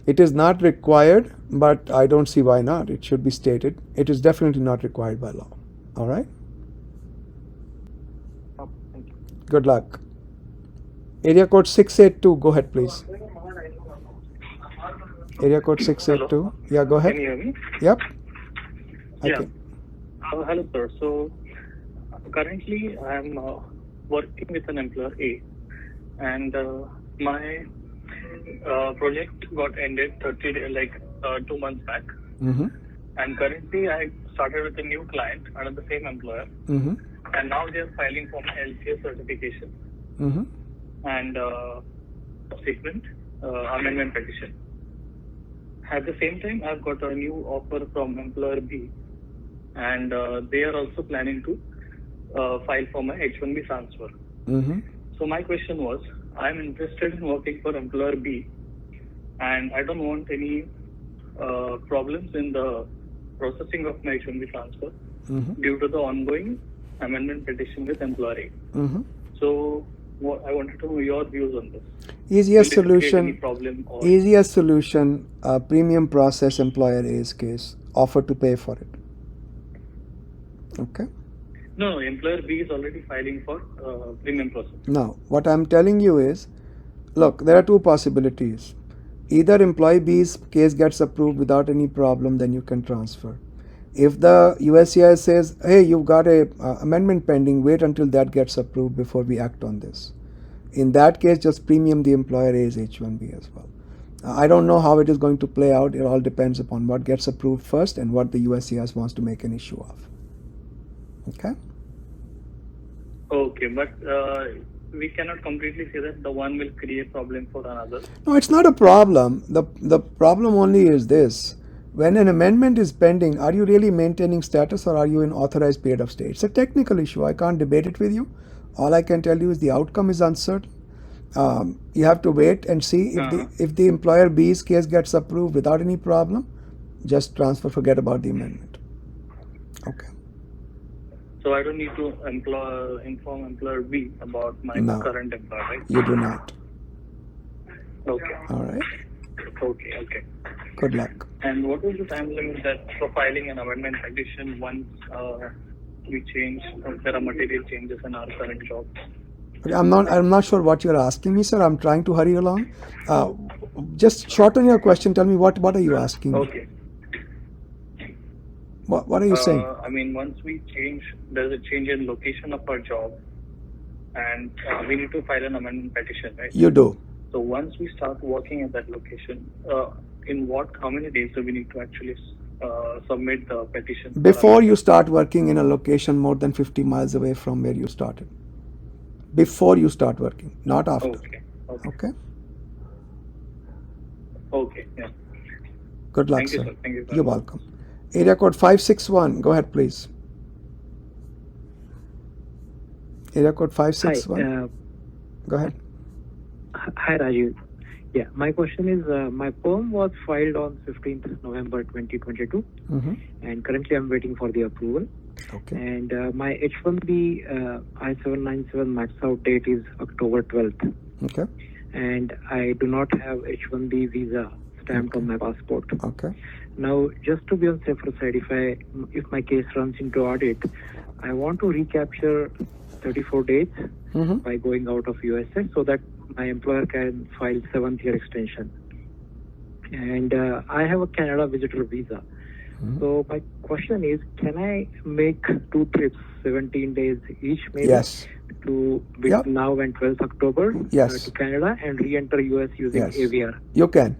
It is not required, but I don't see why not. It should be stated. It is definitely not required by law. All right? Thank you. Good luck. Area code 682. Go ahead, please. Area code 682. Hello. Yeah, go ahead. Can you hear me? Yep. Hello, sir. So currently I'm working with an employer A, and my project got ended 2 months back. And currently I started with a new client under the same employer, and now they are filing for my LCA certification and subsequent amendment petition. At the same time, I've got a new offer from employer B, and they are also planning to file for my H-1B transfer. So my question was, I'm interested in working for employer B, and I don't want any problems in the processing of my H-1B transfer due to the ongoing amendment petition with employer A. So I wanted to know your views on this. Easiest Will it create solution. any problem or Easiest solution. Premium process employer A's case. Offer to pay for it. Okay. No, employer B is already filing for premium process. Now, what I'm telling you is, look, there are two possibilities. Either employee B's case gets approved without any problem, then you can transfer. If the USCIS says, hey, you've got a amendment pending, wait until that gets approved before we act on this. In that case, just premium the employer A's H-1B as well. I don't know how it is going to play out. It all depends upon what gets approved first and what the USCIS wants to make an issue of. Okay? Okay, but we cannot completely say that the one will create problem for another. No, it's not a problem. The problem only is this. When an amendment is pending, are you really maintaining status or are you in authorized period of stay? It's a technical issue. I can't debate it with you. All I can tell you is the outcome is uncertain. You have to wait and see if the employer B's case gets approved without any problem. Just transfer, forget about the amendment. Okay. So I don't need to inform employer B about my current employer, right? You do not. Okay. All right. Okay. Good luck. And what was the time limit that for filing an amendment petition once we change, there are material changes in our current job? Okay, I'm not sure what you're asking me, sir. I'm trying to hurry along. Just shorten your question. Tell me what are you asking me? Okay. What are you saying? I mean, once we change, there's a change in location of our job, and we need to file an amendment petition, right? You do. So once we start working at that location, how many days do we need to actually submit the petition? Before you start working in a location more than 50 miles away from where you started. Before you start working, not after. Okay. Okay. Yeah. Good luck, Thank you, sir. sir. Thank you. You're welcome. Area code 561. Go ahead, please. Area code 561. Hi, Go ahead. hi Rajiv. Yeah, my question is, my PERM was filed on 15th November 2022, and currently I'm waiting for the approval. Okay. And my H-1B I-797 max out date is October 12th. Okay. And I do not have H-1B visa stamped on my passport. Okay. Now, just to be on safer side, if my case runs into audit, I want to recapture 34 days by going out of USA so that my employer can file 7th year extension. And I have a Canada visitor visa. So my question is, can I make 2 trips, 17 days each maybe? Yes. To between now and 12th October to Canada and re-enter US using AVR? You can.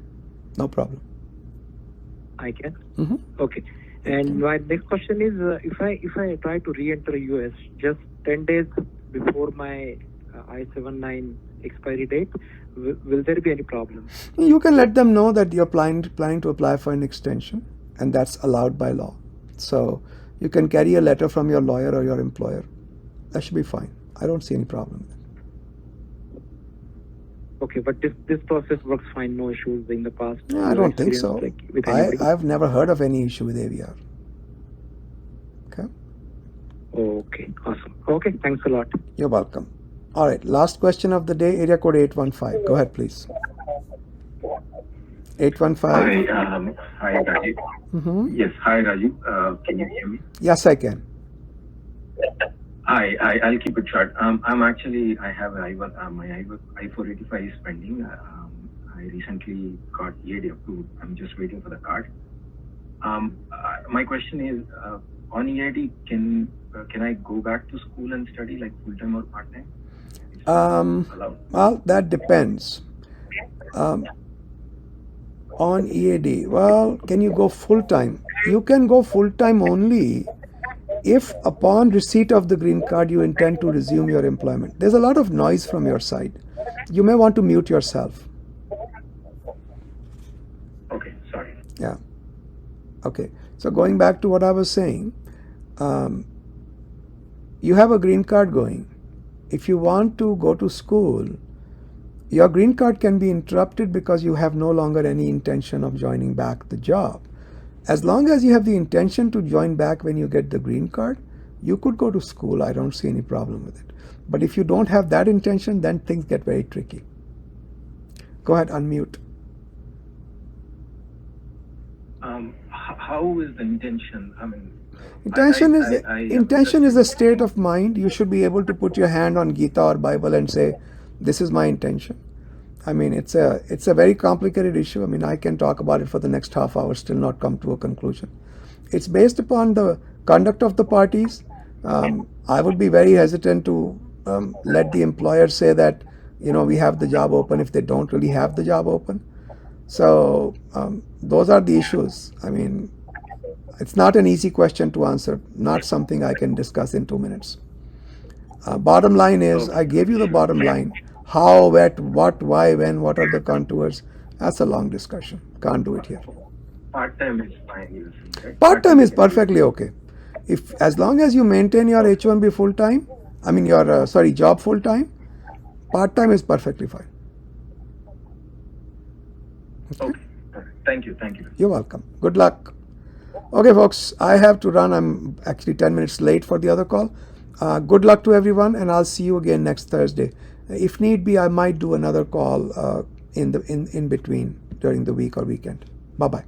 No problem. I can? Okay. And my next question is, if I try to re-enter US just 10 days before my I-79 expiry date, will there be any problem? You can let them know that you're planning to apply for an extension, and that's allowed by law. So you can carry a letter from your lawyer or your employer. That should be fine. I don't see any problem. Okay, but this process works fine, no issues in the past? No, I don't think so. I've never heard of any issue with AVR. Okay? Okay, awesome. Okay, thanks a lot. You're welcome. All right, last question of the day, area code 815. Go ahead, please. 815. Hi, Rajiv. Yes, hi, Rajiv. Can you hear me? Yes, I can. Hi, I'll keep it short. I have my I-485 is pending. I recently got EAD approved. I'm just waiting for the card. My question is, on EAD, can I go back to school and study like full time or part time? Well, that depends. On EAD, well, can you go full time? You can go full time only if upon receipt of the green card you intend to resume your employment. There's a lot of noise from your side. You may want to mute yourself. Okay, sorry. Yeah. Okay. So going back to what I was saying, you have a green card going. If you want to go to school, your green card can be interrupted because you have no longer any intention of joining back the job. As long as you have the intention to join back when you get the green card, you could go to school. I don't see any problem with it. But if you don't have that intention, then things get very tricky. Go ahead, unmute. How is the intention? I mean, intention is a state of mind. You should be able to put your hand on Gita or Bible and say, this is my intention. I mean, it's a very complicated issue. I mean, I can talk about it for the next half hour, still not come to a conclusion. It's based upon the conduct of the parties. I would be very hesitant to let the employer say that, we have the job open if they don't really have the job open. So those are the issues. I mean, it's not an easy question to answer, not something I can discuss in 2 minutes. Bottom line is, I gave you the bottom line. How, what, why, when, what are the contours? That's a long discussion. Can't do it here. Part-time is fine. Right? Part-time is perfectly okay. As long as you maintain your H-1B full-time, your job full-time, part-time is perfectly fine. Okay. Thank you. You're welcome. Good luck. Okay, folks, I have to run. I'm actually 10 minutes late for the other call. Good luck to everyone, and I'll see you again next Thursday. If need be, I might do another call in between during the week or weekend. Bye-bye.